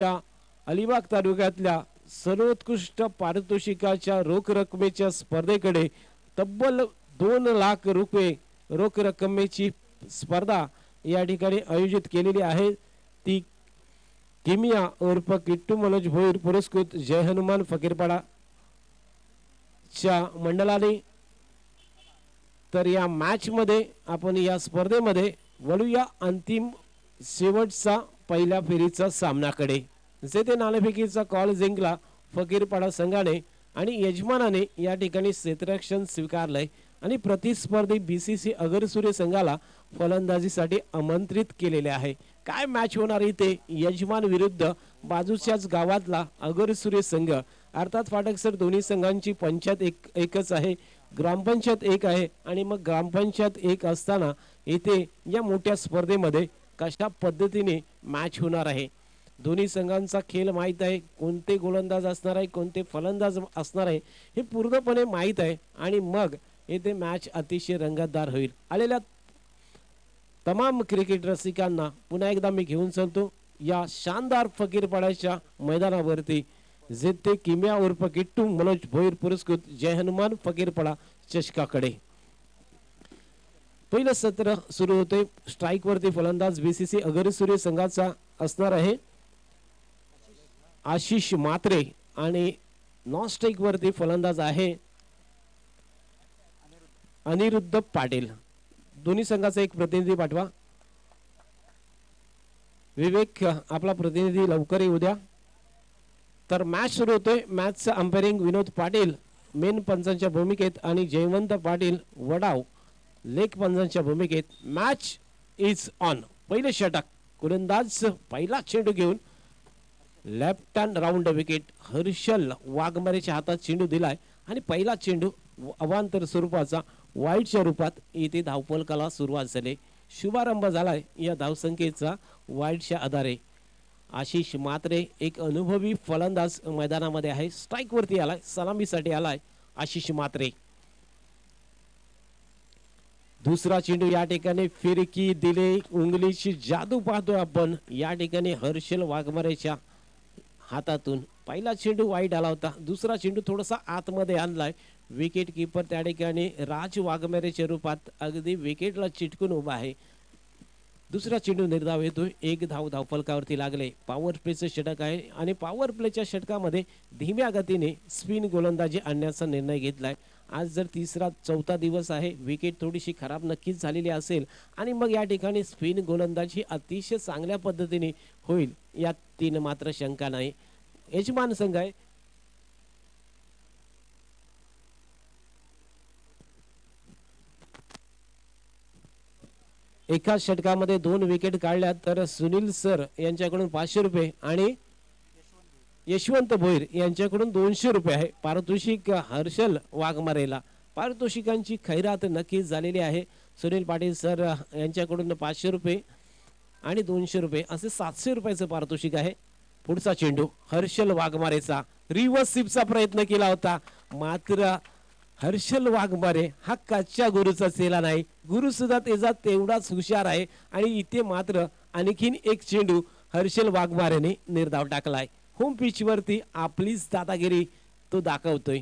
या अलिबाग तालुक्यातल्या सर्वोत्कृष्ट पारितोषिकाच्या रोख रकमेच्या स्पर्धेकडे तब्बल 2 लाख रुपये रोख रकमेची स्पर्धा या ठिकाणी आयोजित केलेली आहे। ती किमिया उर्फ किट्टू मनोज भोईर पुरस्कृत जय हनुमान फकीरपाडा च्या मंडळाने। तर या मॅच मध्ये आपण या स्पर्धेमध्ये वळूया अंतिम शेवटचा पहिल्या फेरीचा सामनाकडे। जेथे नाणेफेकीचा कॉल जिंकला फकीरपाडा संघाने आणि यजमानाने या ठिकाणी क्षेत्ररक्षण स्वीकारले आणि प्रतिस्पर्धी बीसीसी अगरसुरे संघाला फलंदाजीसाठी आमंत्रित केलेले आहे। काय मॅच होणार इथे? यजमान विरुद्ध बाजूच्याच गावातला अगरसुरे संघ, अर्थात फाटकसर दोन्ही संघांची पंचायत एकच आहे, ग्रामपंचायत एक आहे आणि मग ग्रामपंचायत एक असताना इथे या मोठ्या स्पर्धेमध्ये कशा पद्धतीने मॅच होणार आहे। दोन्ही संघांचा खेळ माहित आहे, कोणते गोलंदाज असणार आहे, कोणते फलंदाज असणार आहे हे पूर्णपणे माहित आहे आणि मग येथे मॅच अतिशय रंगतदार होईल। आलेल्या तमाम क्रिकेट रसिकांना पुन्हा एकदा मी घेऊन चलतो या शानदार फकीरपाड्याच्या मैदानावरती, जेथे किमिया उर्फ किट्टू मनोज भोईर पुरस्कृत जय हनुमान फकीरपाडा चषकाकडे। पहिलं सत्र सुरू होते। स्ट्राइक वरती फलंदाज बीसीसी अगरसुरे संघाचा असणार आहे आशिष मात्रे आणि नॉन स्ट्राइक वरती फलंदाज आहे अनिरुद्ध पाटील। दोन्ही संघाचा एक प्रतिनिधी पाठवा। विवेक आपला प्रतिनिधी लवकर येऊ द्या। तर मॅच सुरू होतोय। मॅचचं अंपायरिंग विनोद पाटील मेन पंचांच्या भूमिकेत आणि जयवंत पाटील वडाव लेग पंचांच्या भूमिकेत। Match is on. पहिले षटक, गोलंदाज पहिला चेंडू घेऊन left hand round wicket Harshal वाघमारेच्या हातात चेंडू दिलाय आणि पहिला चेंडू अवांतर स्वरूपाचा वाईटच्या रूपात इथे धावफलकाला सुरुवात झाली। शुभारंभ झालाय या धावसंख्येचा वाईटच्या आधारे। आशिष मात्रे एक अनुभवी फलंदाज मैदानामध्ये आहे। स्ट्राइक वरती आलाय, सलामीसाठी आलाय आशिष मात्रे। दुसरा चेंडू या ठिकाणी फिरकी दिले, उंगलीची जादू पाहतोय आपण या ठिकाणी हर्षल वाघमारेच्या हातातून। पहिला चेंडू वाईट आला होता, दुसरा चेंडू थोडासा आतमध्ये आणलाय। विकेट कीपर त्या ठिकाणी राज वाघमारेच्या रूपात अगदी विकेटला चिटकून उभा आहे। दुसरा चेंडू निर्धाव येतोय, एक धाव धावफलकावरती लागले। पॉवर प्लेचं षटक आहे आणि पॉवर प्लेच्या षटकामध्ये धीम्या गतीने स्पिन गोलंदाजी आणण्याचा निर्णय घेतलाय। आज जर तिसरा चौथा दिवस आहे, विकेट थोडीशी खराब नक्कीच झालेली असेल आणि मग या ठिकाणी स्पिन गोलंदाजी अतिशय चांगल्या पद्धतीने होईल यात तीन मात्र शंका नाही। यजमान संघ आहे एका षटकामध्ये 2 विकेट काढल्या तर सुनील सर यांच्याकडून 500 रुपये आणि यशवंत भोईर यांच्याकडून 200 रुपये आहे पारितोषिक हर्षल वाघमारेला। पारितोषिकांची खैरात नक्कीच झालेली आहे। सुनील पाटील सर यांच्याकडून 500 रुपये आणि 200 रुपये असे 700 रुपयाचं पारितोषिक आहे। पुढचा चेंडू हर्षल वाघमारेचा, रिव्हर्स स्वीपचा प्रयत्न केला होता मात्र हर्षल वाघमारे हा कच्च्या गुरुचा चेला नाही, गुरु सुद्धा त्याचा तेवढाच हुशार आहे आणि इथे मात्र आणखीन एक चेंडू हर्षल वाघमारेने निर्धाव टाकलाय। होम पिच वरती आपलीच दादागिरी तो दाखवतोय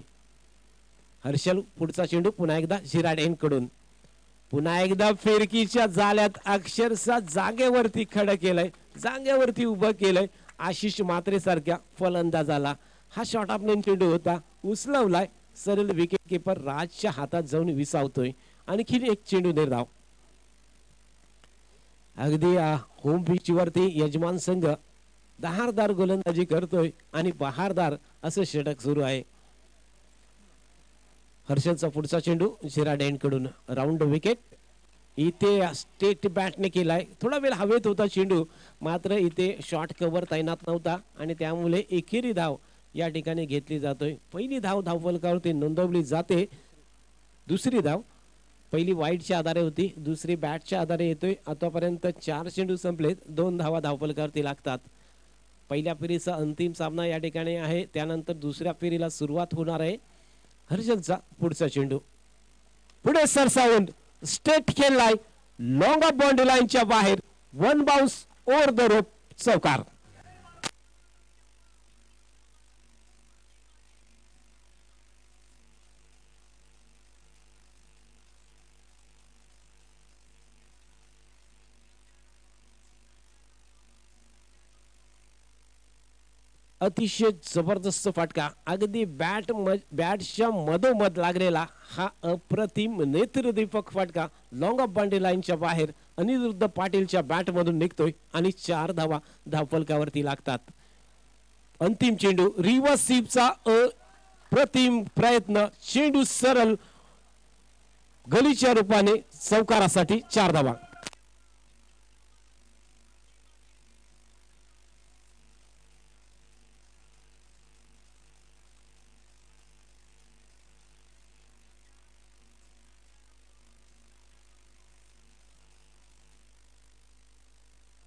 हर्षल। पुढचा चेंडू पुन्हा एकदा झिराडेंकडून, पुन्हा एकदा फिरकीच्या जाल्यात अक्षरशः जागेवरती खडं केलंय, जागेवरती उभं केलंय आशिष मात्रे सारख्या फलंदाजाला। हा शॉर्ट ऑफ लेन चेंडू होता, उचलवलाय, सरळ विकेट कीपर राजच्या हातात जाऊन विसावतोय। आणखीन एक चेंडू निर्धाव। अगदी होम पिच वरती यजमान संघ दहारदार गोलंदाजी करतोय आणि बहारदार असं षटक सुरू आहे। हर्षलचा पुढचा चेंडू झिराडेंकडून राऊंड विकेट। इथे स्टेट बॅटने केलाय, थोडा वेळ हवेत होता चेंडू मात्र इथे शॉर्ट कव्हर तैनात नव्हता आणि त्यामुळे एकेरी धाव या ठिकाणी घेतली जातोय। पहिली धाव धावफलकावरती नोंदवली जाते, दुसरी धाव पहिली वाईटच्या आधारे होती, दुसरी बॅटच्या आधारे येतोय। आतापर्यंत 4 चेंडू संपलेत, 2 धावा धावफलकावरती लागतात। पहिल्या फेरीचा अंतिम सामना या ठिकाणी आहे, त्यानंतर दुसऱ्या फेरीला सुरुवात होणार आहे। हर्षलचा पुढचा चेंडू पुढे सरसावून स्टेट खेळलाय, लॉंग ऑफ बाउंड्री लाईनच्या बाहेर, 1 बाउन्स ओव्हर द रोप, चौकार। अतिशय जबरदस्त फटका, अगदी बॅटच्या मधोमध लागलेला हा अप्रतिम नेत्रदीपक फटका लॉंग ऑफ बाउंड्री लाईनच्या बाहेर अनिरुद्ध पाटीलच्या बॅट मधून निघतोय आणि 4 धावा धावफलकावरती लागतात. अंतिम चेंडू रिव्हर्स स्वीपचा अप्रतिम प्रयत्न, चेंडू सरळ गलीच्या रूपाने चौकारासाठी 4 धावा.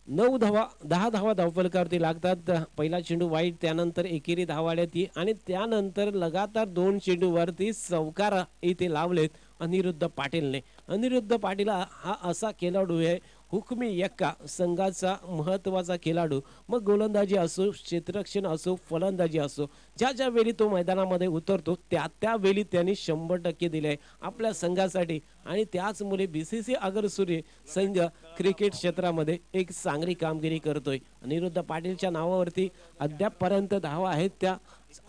9 धावा 10 धावा धावफलकावरती लागतात. पहिला चेंडू वाईट, त्यानंतर एकेरी धावा आल्या ती आणि त्यानंतर लगातार 2 चेंडूवरती चौकार इथे लावलेत अनिरुद्ध पाटीलने. अनिरुद्ध पाटील हा असा खेळाडू आहे, हुकमी एक्का संघाचा महत्वाचा खेळाडू. मग गोलंदाजी असो, क्षेत्ररक्षण असो, फलंदाजी असो, ज्या ज्या वेळी तो मैदानामध्ये उतरतो त्या वेळी त्यांनी 100% दिले आपल्या संघासाठी. आणि त्याचमुळे बीसीसी आगरसूर्य संघ क्रिकेट क्षेत्रामध्ये एक चांगली कामगिरी करतोय. अनिरुद्ध पाटीलच्या नावावरती अद्यापपर्यंत धावा आहेत, त्या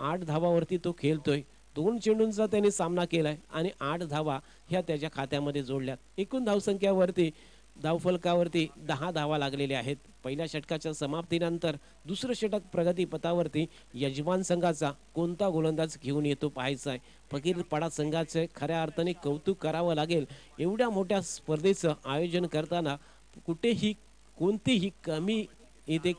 8 धावावरती तो खेळतोय. 2 चेंडूंचा त्यांनी सामना केलाय आणि 8 धावा ह्या त्याच्या खात्यामध्ये जोडल्यात. एकूण धावसंख्यावरती धावफलकावरती 10 धावा लागलेल्या आहेत. पहिल्या षटकाच्या समाप्तीनंतर दुसरं षटक प्रगतीपथावरती यजमान संघाचा कोणता गोलंदाज घेऊन येतो पाहायचा आहे. फकीरपाडा संघाचे खऱ्या अर्थाने कौतुक करावं लागेल. एवढ्या मोठ्या स्पर्धेचं आयोजन करताना कुठेही कोणतीही कमी इथे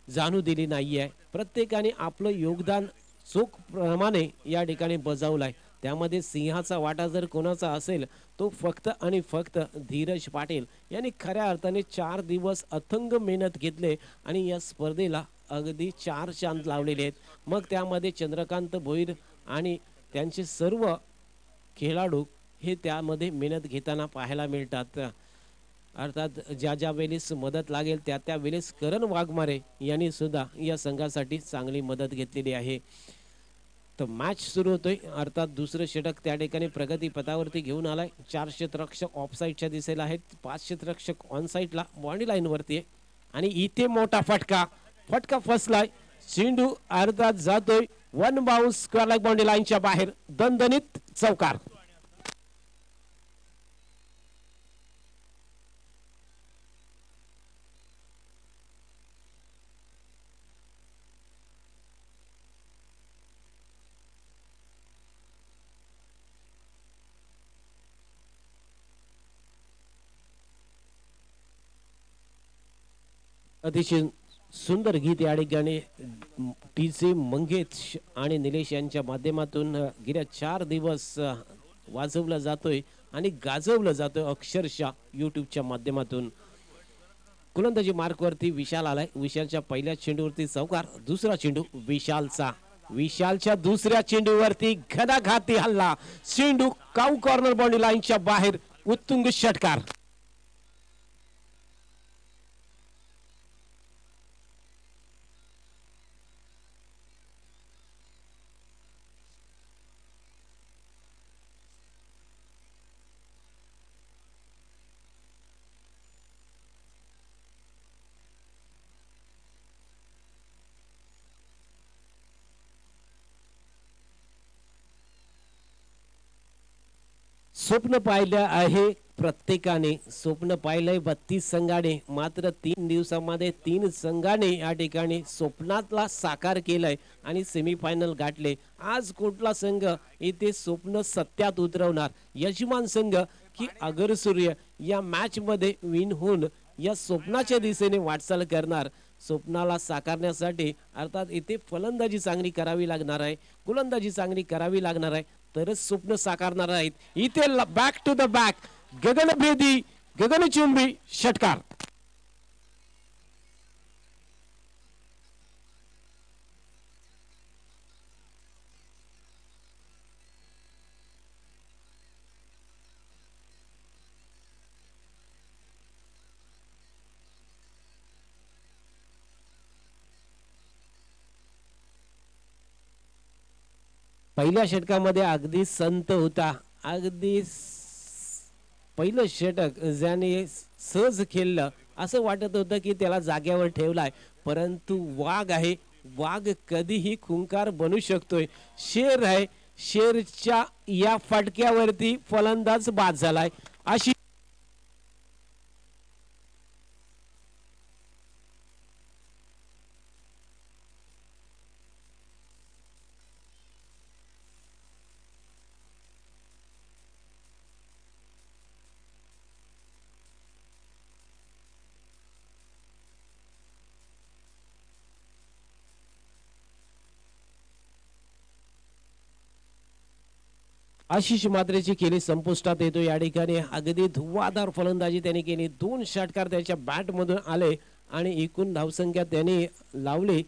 जाणू दिली नाहीये. प्रत्येकाने आपलं योगदान चोख प्रमाणे या ठिकाणी बजावलाय. त्यामध्ये सिंहाचा वाटा जर कोणाचा असेल तो फक्त आणि फक्त धीरज पाटील यांनी खऱ्या अर्थाने 4 दिवस अथंग मेहनत घेतले आणि या स्पर्धेला अगदी 4 चांद लावलेले आहेत. मग त्यामध्ये चंद्रकांत भोईर आणि त्यांचे सर्व खेळाडू हे त्यामध्ये मेहनत घेताना पाहायला मिळतात. अर्थात ज्या ज्या वेळेस मदत लागेल त्या वेळेस करण वाघमारे यांनी सुद्धा या संघासाठी चांगली मदत घेतलेली आहे. तर मॅच सुरू होतोय. अर्थात दुसरं षटक त्या ठिकाणी प्रगती पथावरती घेऊन आलाय. 4 क्षेत्ररक्षक ऑफ साईडच्या दिशेला आहेत, 5 क्षेत्ररक्षक ऑन साईडला बॉडी लाईन वरती आहे. आणि इथे मोठा फटका फसलाय. चेंडू अर्थात जातोय 1 बाउन्स स्क्वेअर लाईक बॉडी लाईनच्या बाहेर, दणदणीत चौकार. अतिशय सुंदर गीत या ठिकाणी टीसी मंगेश आणि निलेश यांच्या माध्यमातून गेल्या 4 दिवस वाजवला जातोय आणि गाजवलं जातोय अक्षरशः यूट्यूबच्या माध्यमातून. गोलंदाजी मार्कवरती विशाल आलाय. विशालच्या पहिल्या चेंडूवरती चौकार. दुसरा चेंडू विशालच्या दुसऱ्या चेंडूवरती घणाघाती हल्ला. चेंडू काऊ कॉर्नर बाउंड्री लाईनच्या बाहेर, उत्तुंग षटकार. स्वप्न पाहिलं आहे प्रत्येकाने, स्वप्न पाहिलंय 32 संघाने. मात्र 3 दिवसांमध्ये 3 संघाने या ठिकाणी स्वप्नातला साकार केलाय आणि सेमीफायनल गाठले. आज कुठला संघ इथे स्वप्न सत्यात उतरवणार? यजमान संघ की अगरसूर्य या मॅच मध्ये विन होऊन या स्वप्नाच्या दिशेने वाटचाल करणार? स्वप्नाला साकारण्यासाठी अर्थात इथे फलंदाजी चांगली करावी लागणार आहे, गोलंदाजी चांगली करावी लागणार आहे, तरच स्वप्न साकारणार आहेत. इथे बॅक टू द बॅक गगनभेदी गगनचुंबी षटकार. पहिल्या षटकामध्ये अगदी संत होता. अगदी पहिलं षटक ज्याने सहज खेळलं असं वाटत होतं की त्याला जाग्यावर ठेवलाय, परंतु वाघ आहे, वाघ कधीही खुंकार बनू शकतोय. शेर आहे, शेरच्या या फटक्यावरती फलंदाज बाद झालाय. अशी आशिष मात्रेची केली संपुष्टात येतो. या ठिकाणी अगदी धुव्वाधार फलंदाजी त्यांनी केली. 2 षटकार त्याच्या बॅट मधून आले आणि एकूण धावसंख्या त्यांनी लावली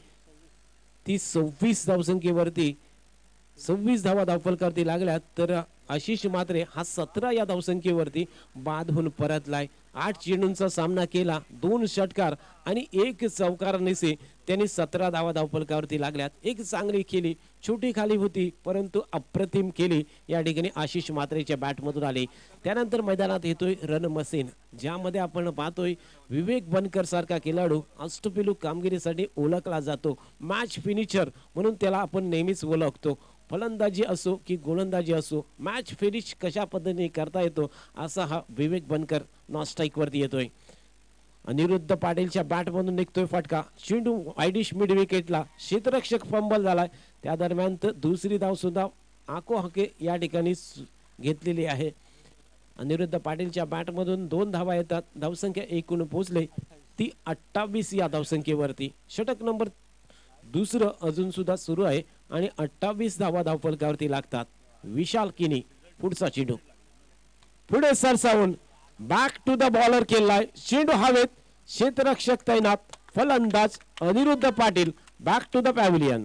ती 26 धावसंख्येवरती. 26 धावा धावफलकावरती लागल्या तर आशिष मात्रे हा 17 या धावसंख्येवरती बाद होऊन परतलाय. 8 चेंडूंचा सामना केला, 2 षटकार आणि 1 चौकाराने त्यांनी 17 धावा धावफलकावरती लागल्यात. एक चांगली केली, छोटी खाली होती परंतु अप्रतिम केली या ठिकाणी आशिष मात्रेच्या बॅट मधून आली. त्यानंतर मैदानात येतोय रन मशीन, ज्यामध्ये आपण पाहतोय विवेक बनकर सारखा खेळाडू अष्टपैलू कामगिरीसाठी ओळखला जातो. मॅच फिनिशर म्हणून त्याला आपण नेहमीच ओळखतो. फलंदाजी असो की गोलंदाजी असो, मॅच फिनिश कशा पद्धतीने करता येतो असा हा विवेक बनकर नॉन स्ट्राईक वरती येतोय. अनिरुद्ध पाटीलच्या बॅट मधून निघतोय फटका. चेंडू वाईडिश मिड विकेटला, क्षेत्ररक्षक फंबल झालाय. त्या दरम्यान दुसरी धाव सुद्धा आको हके या ठिकाणी घेतलेली आहे. अनिरुद्ध पाटीलच्या बॅट मधून 2 धावा येतात. धावसंख्या एकूण पोहोचले ती 28 या धावसंख्येवरती. षटक नंबर दुसरं अजून सुद्धा सुरू आहे आणि 28 धावा धावफलकावरती लागतात. विशाल किनी पुढचा चेंडू पुढे सरसावून बॅक टू द बॉलर केलाय. चेंडू हवेत, क्षेत्ररक्षक तैनात, फलंदाज Aniruddha Patil back to the pavilion.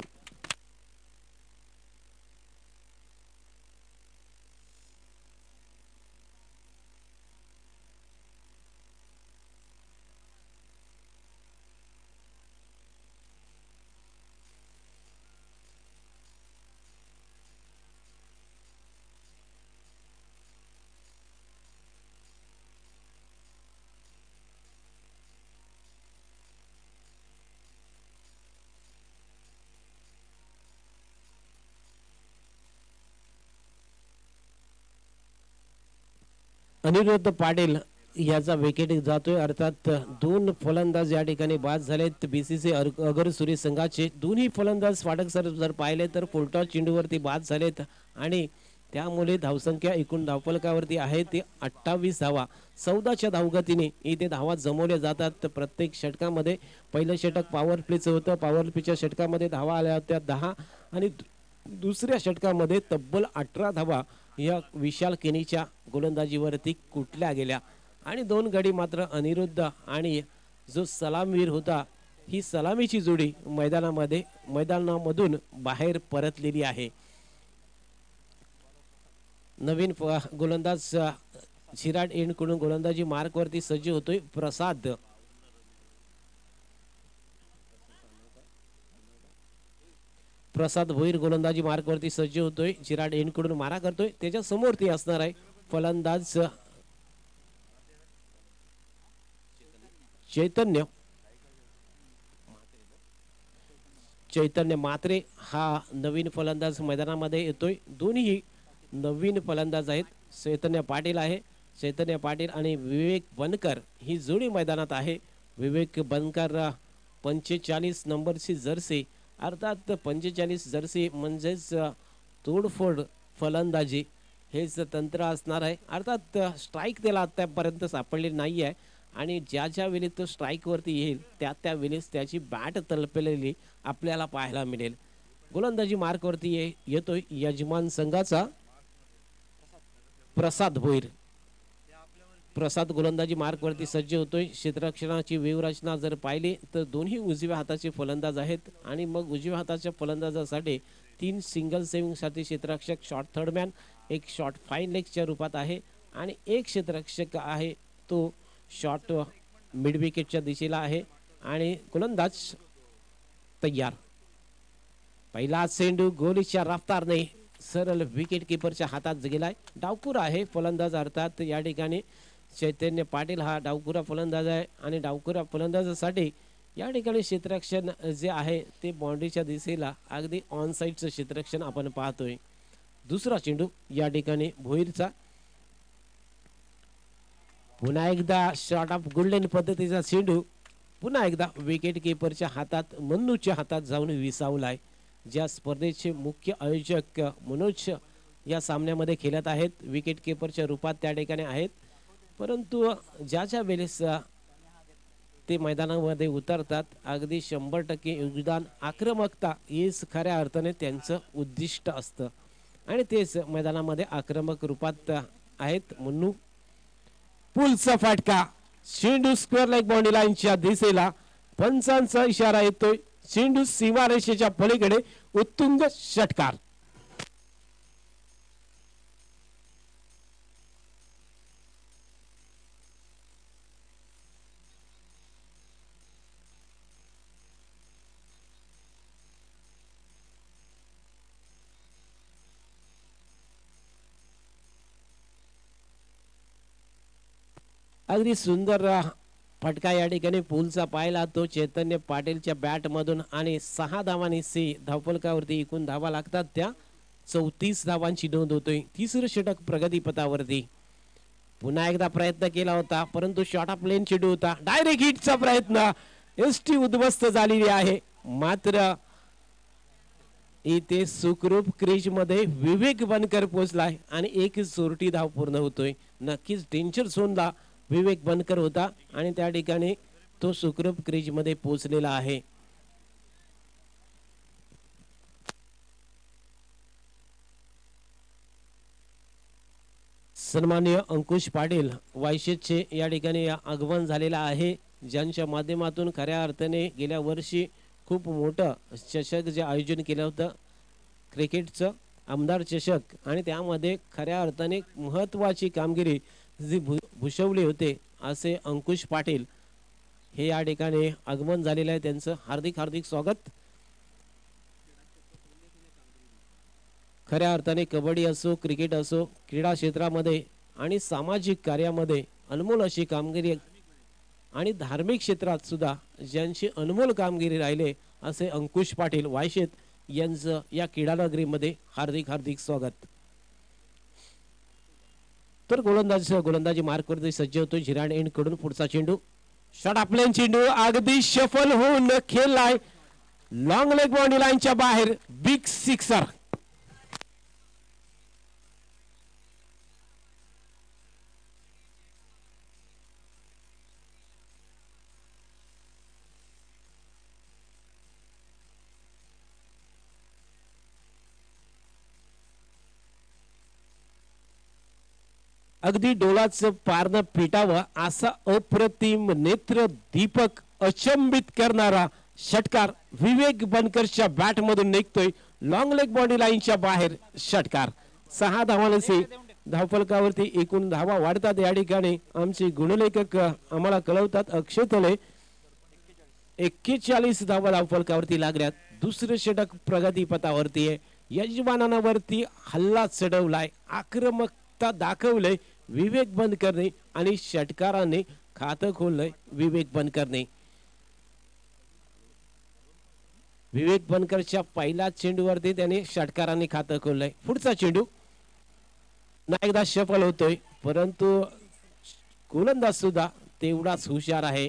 Aniruddha Patil याचा विकेट जातोय. अर्थात 2 फलंदाज या ठिकाणी बाद झालेत. बीसीसी अगरसुरी संघाचे दोन्ही फलंदाज फाटक सर जर पाहिले तर फुलटॉस चेंडूवरती बाद झालेत आणि त्यामुळे धावसंख्या एकूण धावफलकावरती आहे ते 28 धावा. 14च्या धावगतीने इथे धावा जमवल्या जातात. प्रत्येक षटकामध्ये पहिलं षटक पॉवर प्लेचं होतं. पॉवर प्लेच्या षटकामध्ये धावा आल्या होत्या 10 आणि दुसऱ्या षटकामध्ये तब्बल 18 धावा या विशाल केनीच्या गोलंदाजीवरती कुठल्या गेल्या आणि 2 गडी मात्र अनिरुद्ध आणि जो सलामवीर होता, ही सलामीची जोडी मैदानामधून बाहेर परतलेली आहे. नवीन गोलंदाज झिराड एंड कडून गोलंदाजी मार्क वरती सज्ज होतोय प्रसाद. प्रसाद भोईर गोलंदाजी मार्क वरती सज्ज होतोय. झिराड एंड कडून मारा करतोय. त्याच्या समोर ती असणार आहे फलंदाज चैतन्य मात्रे हा नवीन फलंदाज मैदानामध्ये येतोय. दोन्ही नवीन फलंदाज आहेत. चैतन्य पाटील आहे. चैतन्य पाटील आणि विवेक बनकर ही जोडी मैदानात आहे. विवेक बनकर 45 नंबरची जर्सी, अर्थात 45 जर्सी म्हणजेच तोडफोड फलंदाजी हेच तंत्र असणार आहे. अर्थात स्ट्राईक त्याला आतापर्यंत सापडली नाही आहे आणि ज्या वेळी तो स्ट्राईक वरती येईल त्या वेळेस त्याची बॅट तलपलेली आपल्याला पाहायला मिळेल. गोलंदाजी मार्क वरती येतोय यजमान संघाचा प्रसाद भोईर. प्रसाद गोलंदाजी मार्क वरती सज्ज होतोय. क्षेत्ररक्षणाची व्यूहरचना जर पाहिली तर दोन्ही उजव्या हाताचे फलंदाज आहेत आणि मग उजव्या हाताच्या फलंदाजासाठी 3 सिंगल सेव्हिंग साठी क्षेत्ररक्षक, शॉर्ट थर्डमॅन, एक शॉर्ट फाईन लेगच्या रूपात आहे आणि एक क्षेत्ररक्षक आहे तो शॉर्ट मिड विकेटच्या दिशेला आहे आणि गोलंदाज तयार. पहिला चेंडू गोलीच्या रफ्तारने सरळ विकेट कीपरच्या हातात गेलाय. डावखुरा आहे फलंदाज, अर्थात या ठिकाणी चैतन्य पाटील हा डावखुरा फलंदाज आहे आणि डावखुरा फलंदाजासाठी या ठिकाणी क्षेत्ररक्षण जे आहे ते बाउंड्रीच्या दिशेला अगदी ऑन साईडचं क्षेत्ररक्षण आपण पाहतोय. दुसरा चेंडू या ठिकाणी भोईरचा. पुन्हा एकदा शॉट ऑफ गोल्डन पद्धतीचा चेंडू पुन्हा एकदा विकेट किपरच्या हातात, मन्नूच्या हातात जाऊन विसावलाय. ज्या स्पर्धेचे मुख्य आयोजक मनोज या सामन्यामध्ये खेळत आहेत, विकेट किपरच्या रूपात त्या ठिकाणी आहेत. परंतु ज्या वेळेस ते मैदानामध्ये उतरतात अगदी 100% योगदान, आक्रमकता हेच खऱ्या अर्थाने त्यांचं उद्दिष्ट असतं आणि तेच मैदानामध्ये आक्रमक रूपात आहेत. मन्नू पुलचा फटका, चेंडू स्क्वेअर लेग बाउंड्री लाईनच्या दिशेला, पंचांचा इशारा येतोय. चेंडू सीमारेषेच्या पलीकडे, उत्तुंग षटकार. अगदी सुंदर फटका या ठिकाणी पूलचा पाहिला तो चैतन्य पाटीलच्या बॅट मधून आणि 6 धावांनी धावफलकावरती एकूण धावा लागतात त्या 34 धावांची नोंद होतोय. तिसरं षटक प्रगतीपथावरती. पुन्हा एकदा प्रयत्न केला होता परंतु शॉट ऑफ प्लेन चेंडू होता. डायरेक्ट हिटचा प्रयत्न, एसटी उद्ध्वस्त झालेली आहे. मात्र इथे सुखरूप क्रीज मध्ये विवेक बनकर पोहोचलाय आणि एक चोरटी धाव पूर्ण होतोय. नक्कीच डेंजर झोनला विवेक बनकर होता आणि त्या ठिकाणी तो सुखरूप क्रीज मध्ये पोहोचलेला आहे. सन्माननीय अंकुश पाटील वायशेचे या ठिकाणी आगमन झालेला आहे, ज्यांच्या माध्यमातून खऱ्या अर्थाने गेल्या वर्षी खूप मोठं चषक जे आयोजन केलं होतं क्रिकेटचं, आमदार चषक, आणि त्यामध्ये खऱ्या अर्थाने महत्त्वाची कामगिरी जी भूषवले होते असे अंकुश पाटील हे या ठिकाणी आगमन झालेले आहे. त्यांचं हार्दिक हार्दिक स्वागत. खऱ्या अर्थाने कबड्डी असो, क्रिकेट असो, क्रीडा क्षेत्रामध्ये आणि सामाजिक कार्यामध्ये अनमोल अशी कामगिरी आणि धार्मिक क्षेत्रात सुद्धा ज्यांची अनमोल कामगिरी राहिले असे अंकुश पाटील वायशेत यांचं या क्रीडानगरीमध्ये हार्दिक हार्दिक स्वागत. तर गोलंदाजी मार्कवरती सज्ज होतो झिराड एंड कडून. पुढचा चेंडू शॉट आपल्या चेंडू अगदी शफल होऊन खेळलाय लॉंग लेग बाउंड्री लाईनच्या बाहेर. Big sixer. अगदी डोळाचं पारणं पिटावं असा अप्रतिम नेत्र दीपक अचंबित करणारा षटकार विवेक बनकरच्या बॅट मधून निघतोय लॉंग लेग बाउंड्री लाईनच्या बाहेर. षटकार 6 धावांचे धावफलकावरती एकूण धावा वाढतात. या ठिकाणी आमचे गुणलेखक आम्हाला कळवतात अक्षय तळे 41 धावा धावफलकावरती लागल्यात. दुसरं षटक प्रगतीपथावरती आहे. यजमानांवरती हल्ला चढवलाय, आक्रमकता दाखवलंय विवेक बनकरने आणि षटकाराने खातं खोललंय विवेक बनकरने. विवेक बनकरच्या पहिल्या चेंडूवरती त्याने षटकाराने खातं खोललंय. पुढचा चेंडू एकदा सफल होतोय परंतु गोलंदाज सुद्धा तेवढाच हुशार आहे.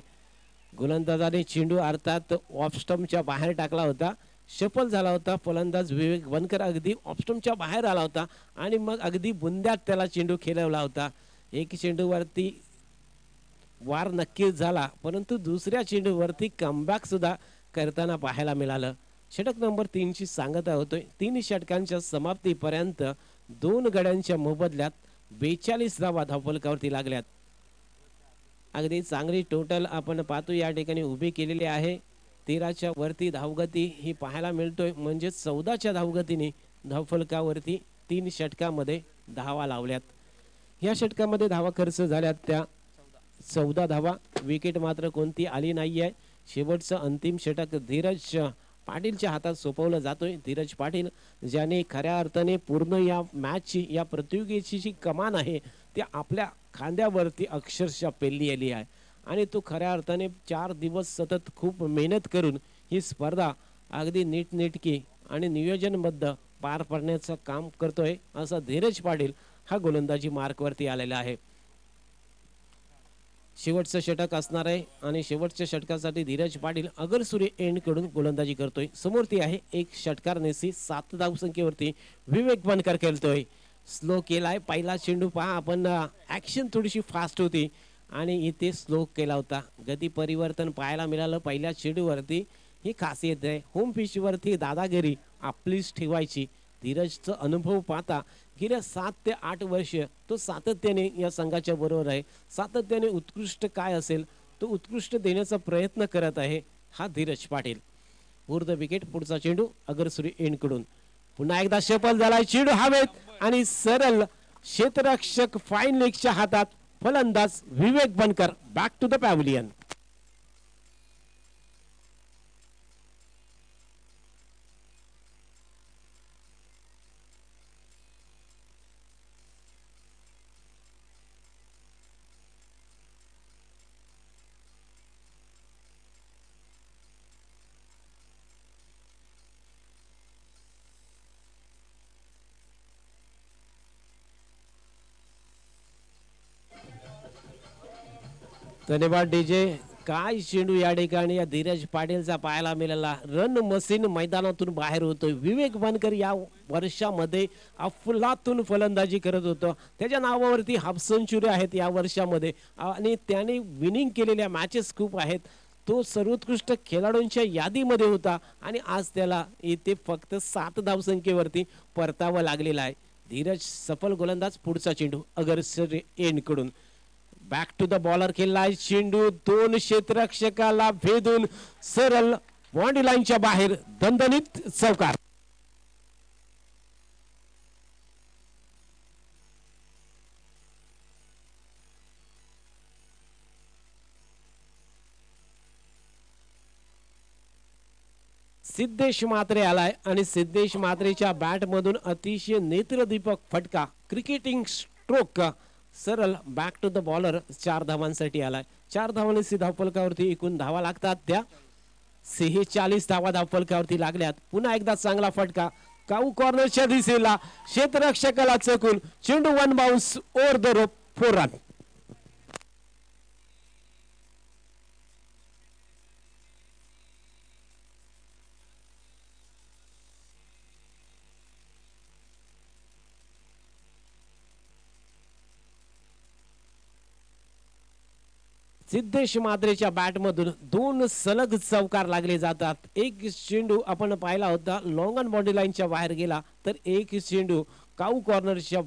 गोलंदाजाने चेंडू अर्थात ऑफ स्टंपच्या बाहेर टाकला होता, सफल झाला होता. फलंदाज विवेक बनकर अगदी ऑफ स्टंपच्या बाहेर आला होता आणि मग अगदी बुंद्यात त्याला चेंडू खेळवला होता. एक चेंडूवरती वार नक्कीच झाला परंतु दुसऱ्या चेंडूवरती कमबॅक सुद्धा करताना पाहायला मिळालं. षटक नंबर 3 ची सांगता होतोय. 3 षटकांच्या समाप्तीपर्यंत 2 गड्यांच्या मोबदल्यात 42 धावा धावफलकावरती लागल्यात. अगदी चांगली टोटल आपण पाहतो या ठिकाणी उभी केलेली आहे. 13च्या वरती धावगती ही पाहायला मिळतोय म्हणजे 14च्या धावगतीने धावफलकावरती 3 षटकामध्ये धावा लावल्यात. या षटकामध्ये धावा खर्च झाल्यात त्या 14 धावा. विकेट मात्र कोणती आली नाहीये. शेवटचं अंतिम षटक धीरज पाटीलच्या हातात सोपवलं जातोय. धीरज पाटील ज्याने खऱ्या अर्थाने पूर्ण या मॅचची या प्रतियोगितेची जी कमान आहे ती आपल्या खांद्यावरती अक्षरशः पेलली आली आहे आणि तो खऱ्या अर्थाने 4 दिवस सतत खूप मेहनत करून ही स्पर्धा अगदी नीटनेटकी आणि नियोजनबद्ध पार पाडण्याचं काम करतोय असा धीरज पाटील हा गोलंदाजी मार्कवरती आलेला आहे. शेवटचं षटक असणार आहे आणि शेवटच्या षटकासाठी धीरज पाटील अगरसुरी एंड कडून गोलंदाजी करतोय. समोर ती आहे एक षटकार नेसी 7 धावसंख्येवरती विवेक बनकर खेळतोय. स्लो केलाय पहिला चेंडू पहा आपण ऍक्शन थोडीशी फास्ट होती आणि इथे स्लो केला होता. गती परिवर्तन पाहायला मिळालं पहिल्या चेंडूवरती. ही खासियत आहे होम पिच वरती दादागिरी आपलीच ठेवायची. धीरजचा अनुभव पाहता गेल्या 7 ते 8 वर्ष तो सातत्याने या संघाच्या बरोबर आहे. सातत्याने उत्कृष्ट काय असेल तो उत्कृष्ट देण्याचा प्रयत्न करत आहे हा धीरज पाटील. पूर्ण विकेट पुढचा चेंडू अगरसुरी एंड कडून पुन्हा एकदा सफल झालाय. चेंडू हवेत आणि सरळ क्षेत्ररक्षक फाईन लेगच्या हातात. फलंदाज विवेक बनकर बॅक टू द पॅव्हलियन. धन्यवाद डीजे. काय चेंडू या ठिकाणी या धीरज पाटीलचा पाहायला मिळाला. रन मशीन मैदानातून बाहेर होतोय. विवेक बनकर या वर्षामध्ये अफलातून फलंदाजी करत होतो. त्याच्या नावावरती हाफ सेंचुरी आहेत या वर्षामध्ये आणि त्याने विनिंग केलेल्या मॅचेस खूप आहेत. तो सर्वोत्कृष्ट खेळाडूंच्या यादीमध्ये होता आणि आज त्याला इथे फक्त 7 धावसंख्येवरती परतावं लागलेला आहे. धीरज सफल गोलंदाज. पुढचा चेंडू अगरसुरी एंड कडून बॅक टू द बॉलर खेळलाय. चेंडू 2 क्षेत्ररक्षकाला भेदून सरळ बाउंड्री लाईनच्या बाहेर दणदणीत चौकार. सिद्धेश म्हात्रे आलाय आणि सिद्धेश म्हात्रेच्या बॅट मधून अतिशय नेत्रदीपक फटका क्रिकेटिंग स्ट्रोक सरळ बॅक टू द बॉलर 4 धावांसाठी आलाय. 4 धावांनी धावफलकावरती एकूण धावा लागतात त्या 46 धावा धावफलकावरती लागल्यात. पुन्हा एकदा चांगला फटका काऊ कॉर्नरच्या दिशेला क्षेत्ररक्षकाला चकून चेंडू 1 bounce over the rope 4 run. Siddhesh म्हात्रेच्या बॅट मधून 2 सलग चौकार लागले जातात. एक चेंडू आपण पाहिला होता लॉंग ऑन बाउंड्री लाईनच्या बाहेर गेला तर एक चेंडू काऊ कॉर्नरच्या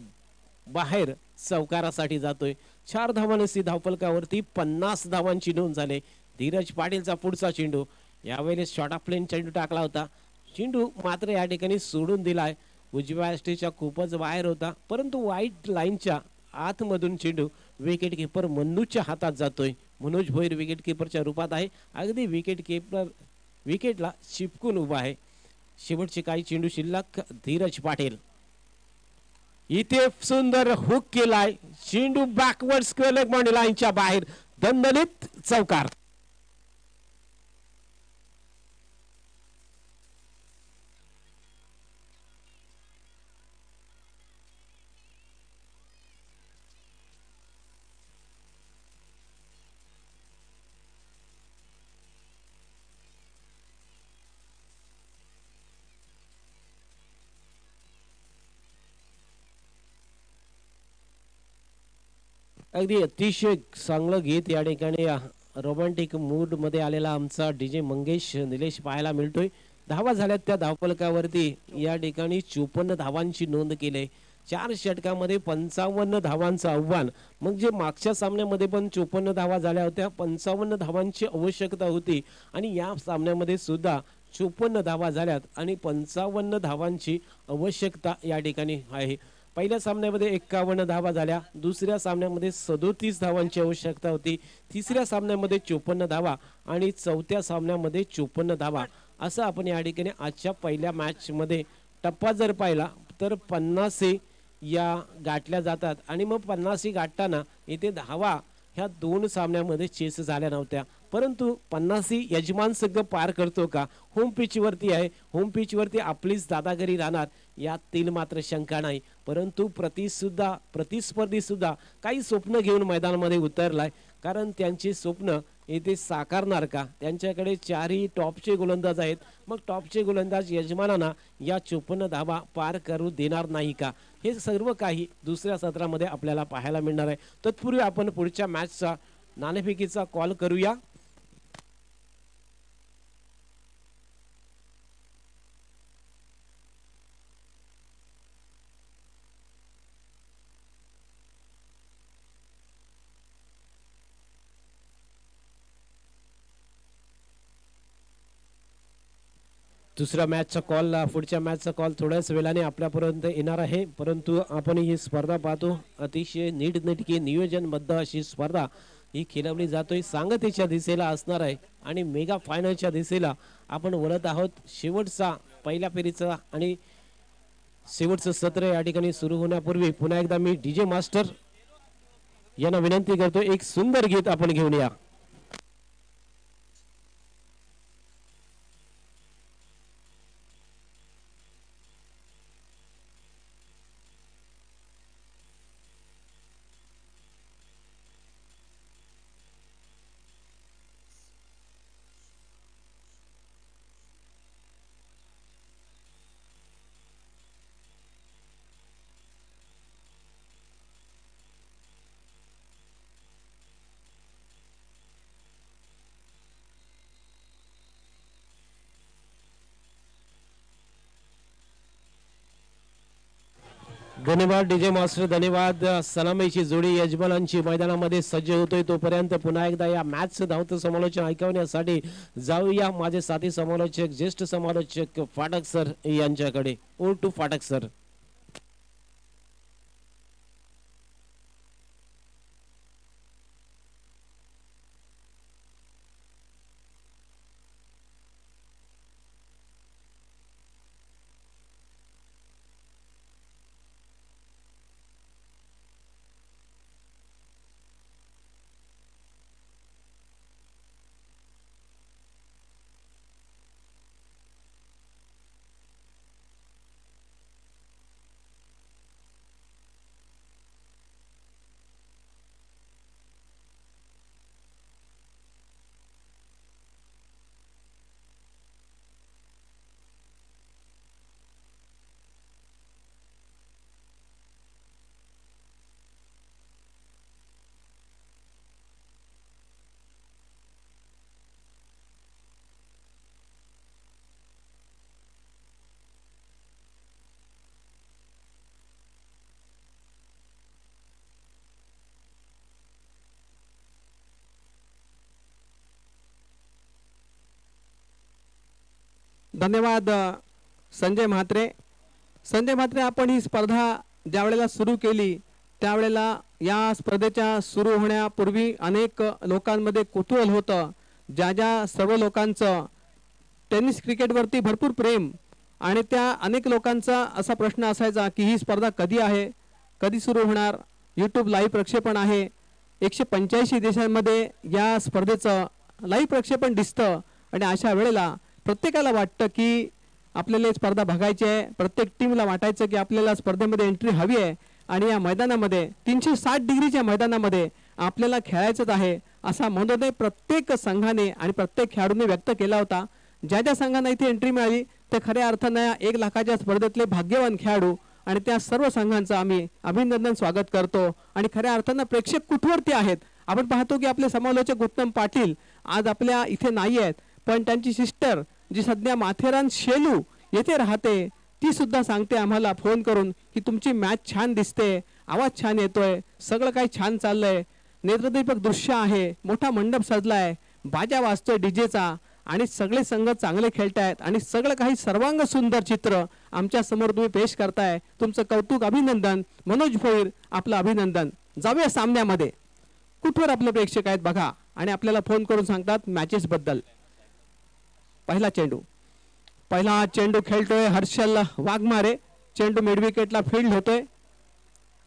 बाहेर चौकारासाठी जातोय. 4 धावांनी धावफलकावरती 50 धावांची नोंद झाली. धीरज पाटीलचा पुढचा चेंडू यावेळेस शॉर्ट ऑफ प्लेन चेंडू टाकला होता. चेंडू मात्र या ठिकाणी सोडून दिलाय. उजव्या यष्टीच्या खूपच बाहेर होता परंतु व्हाईट लाईनच्या आतमधून चेंडू विकेट किपर मनूच्या हातात जातोय. मनोज भोईर विकेट किपरच्या रूपात आहे. अगदी विकेट किपर विकेटला चिपकून उभा आहे. शेवटचे काही चेंडू शिल्लक. धीरज पाटील इथे सुंदर हुक केलाय. चेंडू बॅकवर्ड स्क्वेअर लेग बाउंड्री लाईनच्या बाहेर दणदणीत चौकार. अगदी अतिशय चांगलं गीत या ठिकाणी रोमॅन्टिक मूड मध्ये आलेला आमचा डीजे मंगेश निलेश पाहायला मिळतोय. धावा झाल्यात त्या धावफलकावरती या ठिकाणी 54 धावांची नोंद केली. 4 षटकामध्ये 55 धावांचं आव्हान. म्हणजे मागच्या सामन्यामध्ये पण 54 धावा झाल्या होत्या. 55 धावांची आवश्यकता होती आणि या सामन्यामध्ये सुद्धा 54 धावा झाल्यात आणि 55 धावांची आवश्यकता या ठिकाणी आहे. पहिल्या सामन्यामध्ये 51 धावा झाल्या. दुसऱ्या सामन्यामध्ये 37 धावांची आवश्यकता होती. तिसऱ्या सामन्यामध्ये 54 धावा आणि चौथ्या सामन्यामध्ये 54 धावा. असं आपण या ठिकाणी आजच्या पहिल्या मॅच मध्ये टप्पा जर पाहिला तर 50 या गाठल्या जातात आणि मग 50 गाठताना इथे धावा ह्या 2 सामन्यामध्ये चेस झाल्या नव्हत्या, परंतु 50 यजमान संघ पार करतो का? होम पिच वरती आहे, होम पिच वरती आपलीच दादागिरी राहणार यातील मात्र शंका नाही. परंतु प्रतिस्पर्धी सुद्धा काही स्वप्न घेऊन मैदानामध्ये उतरलाय, कारण त्यांची स्वप्न येथे साकारणार का? त्यांच्याकडे 4ही टॉपचे गोलंदाज आहेत, मग टॉपचे गोलंदाज यजमानांना या 54 धावा पार करू देणार नाही का? हे सर्व काही दुसऱ्या सत्रामध्ये आपल्याला पाहायला मिळणार आहे. तत्पूर्वी आपण पुढच्या मॅचचा नाणेफेकीचा कॉल करूया. दुसऱ्या मॅचचा कॉल, पुढच्या मॅचचा कॉल थोड्याच वेळाने आपल्यापर्यंत येणार आहे, परंतु आपण ही स्पर्धा पाहतो. अतिशय नीटनेटकी नियोजनबद्ध अशी स्पर्धा ही खेळवली जातोय. सांगतेच्या दिशेला असणार आहे आणि मेगा फायनलच्या दिशेला आपण वळत आहोत. शेवटचा पहिल्या फेरीचा आणि शेवटचं सत्र या ठिकाणी सुरू होण्यापूर्वी पुन्हा एकदा मी डीजे मास्टर यांना विनंती करतो, एक सुंदर गीत आपण घेऊन या. धन्यवाद डीजे मास्टर, धन्यवाद. सलामीची जोडी यजमानांची मैदानामध्ये सज्ज होतोय. तोपर्यंत पुन्हा एकदा या मॅच धावतं समालोचन ऐकवण्यासाठी जाऊया माझे साथी समालोचक, ज्येष्ठ समालोचक फाटक सर यांच्याकडे. ओ टू फाटक सर. धन्यवाद संजय म्हात्रे. संजय म्हात्रे, आपण ही स्पर्धा ज्या वेळेला सुरू केली त्यावेळेला या स्पर्धेच्या सुरू होण्यापूर्वी अनेक लोकांमध्ये कुतूहल होतं. ज्या सर्व लोकांचं टेनिस क्रिकेटवरती भरपूर प्रेम आणि त्या अनेक लांचा असा प्रश्न असायचा की ही स्पर्धा कधी आहे, कधी सुरू होणार. यूट्यूब लाईव्ह प्रक्षेपण आहे. 185 देशांमध्ये या स्पर्धेचं लाईव्ह प्रक्षेपण दिसतं आणि अशा वेळेला प्रत्येकाला वाटतं की आपल्याला स्पर्धा बघायची आहे. प्रत्येक टीमला वाटायचं की आपल्याला स्पर्धेमध्ये एंट्री हवी आहे आणि या मैदानामध्ये 360 डिग्रीच्या मैदानामध्ये आपल्याला खेळायचंच आहे असा मनोदय प्रत्येक संघाने आणि प्रत्येक खेळाडूने व्यक्त केला होता. ज्या संघांना इथे एंट्री मिळाली ते खऱ्या अर्थाने 1 लाखाच्या स्पर्धेतले भाग्यवान खेळाडू आणि त्या सर्व संघांचं आम्ही अभिनंदन स्वागत करतो. आणि खऱ्या अर्थाने प्रेक्षक कुठवरती आहेत. आपण पाहतो की आपले समालोचक उत्तम पाटील आज आपल्या इथे नाही आहेत, पण त्यांची सिस्टर जी सध्या माथेरान शेलू येथे राहते ती सुद्धा सांगते आम्हाला फोन करून की तुमची मॅच छान दिसते, आवाज छान येतोय, सगळं काही छान चाललंय, नेत्रदीपक दृश्य आहे, मोठा मंडप सजलाय, बाजा वाजतोय डीजेचा आणि सगळे संघ चांगले खेळतायत आणि सगळं काही सर्वांग सुंदर चित्र आमच्या समोर तुम्ही पेश करताय. तुमचं कौतुक, अभिनंदन. मनोज भोईर, आपलं अभिनंदन. जाऊया सामन्यामध्ये. कुठवर आपले प्रेक्षक आहेत बघा आणि आपल्याला फोन करून सांगतात मॅचेस बद्दल. पहिला चेंडू खेळतोय हर्षल वाघमारे. चेंडू मिड विकेटला फील्ड होतोय.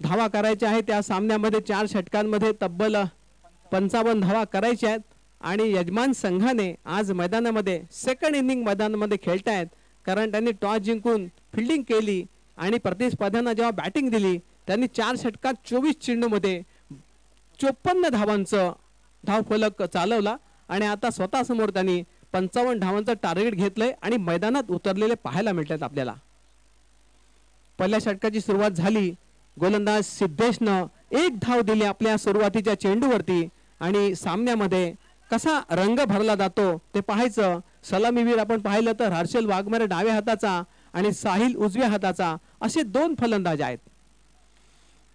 धावा करायच्या आहे त्या सामन्यामध्ये 4 षटकांमध्ये तब्बल 55 धावा करायच्या आहेत आणि यजमान संघाने आज मैदानामध्ये सेकंड इनिंग मैदानामध्ये खेळतायत, कारण त्यांनी टॉस जिंकून फिल्डिंग केली आणि प्रतिस्पर्ध्यांना जेव्हा बॅटिंग दिली त्यांनी 4 षटकात 24 चेंडूमध्ये 54 धावांचं धावफलक चालवला आणि आता स्वतःसमोर त्यांनी 55 धावांचं टार्गेट घेतलंय आणि मैदानात उतरलेले पाहायला मिळतात आपल्याला. पहिल्या षटकाची सुरुवात झाली. गोलंदाज सिद्धेशनं 1 धाव दिली आपल्या सुरुवातीच्या चेंडूवरती आणि सामन्यामध्ये कसा रंग भरला जातो ते पाहायचं. सलामीवीर आपण पाहिलं तर हर्षल वाघमारे डाव्या हाताचा आणि साहिल उजव्या हाताचा असे 2 फलंदाज आहेत.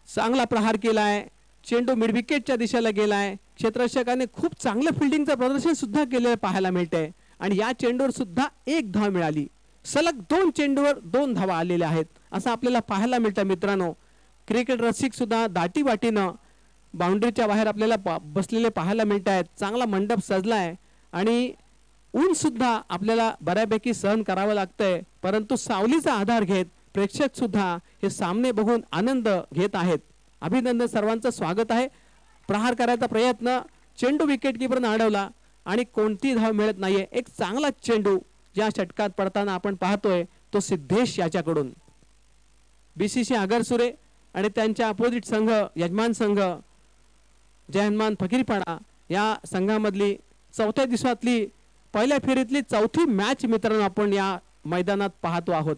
चांगला प्रहार केलाय, चेंडू मिड विकेटच्या दिशेला गेलाय. क्षेत्ररक्षकाने खूप चांगलं फिल्डिंगचं प्रदर्शन सुद्धा केलेलं पाहायला मिळतंय आणि या चेंडूवर सुद्धा 1 धाव मिळाली. सलग 2 चेंडूवर 2 धावा आलेल्या आहेत असं आपल्याला पाहायला मिळतं. मित्रांनो, क्रिकेट रसिक सुद्धा दाटीवाटीनं बाउंड्रीच्या बाहेर आपल्याला बसलेले पाहायला मिळत आहेत. चांगला मंडप सजलाय आणि ऊन सुद्धा आपल्याला बऱ्यापैकी सहन करावं लागतंय, परंतु सावलीचा आधार घेत प्रेक्षक सुद्धा हे सामने बघून आनंद घेत आहेत. अभिनंदन, सर्वांचं स्वागत आहे. प्रहार करायचा प्रयत्न, चेंडू विकेटकीपरनं अडवला आणि कोणती धाव मिळत नाहीये. एक चांगला चेंडू या षटकात पडताना आपण पाहतोय तो सिद्धेश याच्याकडून. बीसीसी आगरसुरे आणि त्यांच्या अपोजिट संघ यजमान संघ जय हनुमान फकीरपाडा या संघामधली 4थ्या दिवसातली पहिल्या फेरीतली 4थी मॅच मित्रांनो आपण या मैदानात पाहतो आहोत.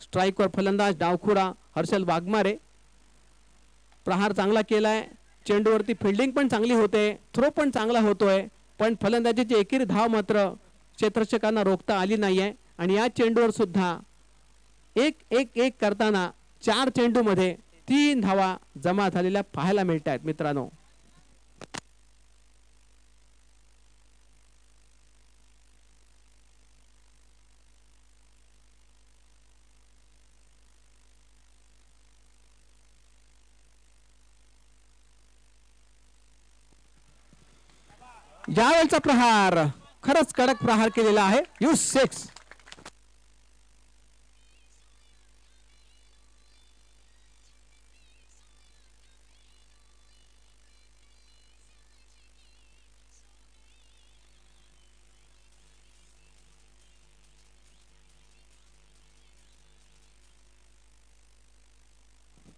स्ट्राईकवर फलंदाज डावखुरा हर्षल वाघमारे. प्रहार चांगला केलाय, चेंडूवरती फिल्डिंग पण चांगली होते, थ्रो पण चांगला होतोय, पण फलंदाजीची एकेरी धाव मात्र क्षेत्ररक्षकांना रोखता आली नाहीये आणि या चेंडूवर सुद्धा 1-1-1 करताना 4 चेंडूमध्ये 3 धावा जमा झालेल्या पाहायला मिळत आहेत मित्रांनो. यावेळचा प्रहार खरंच कडक प्रहार केलेला आहे. यू 6.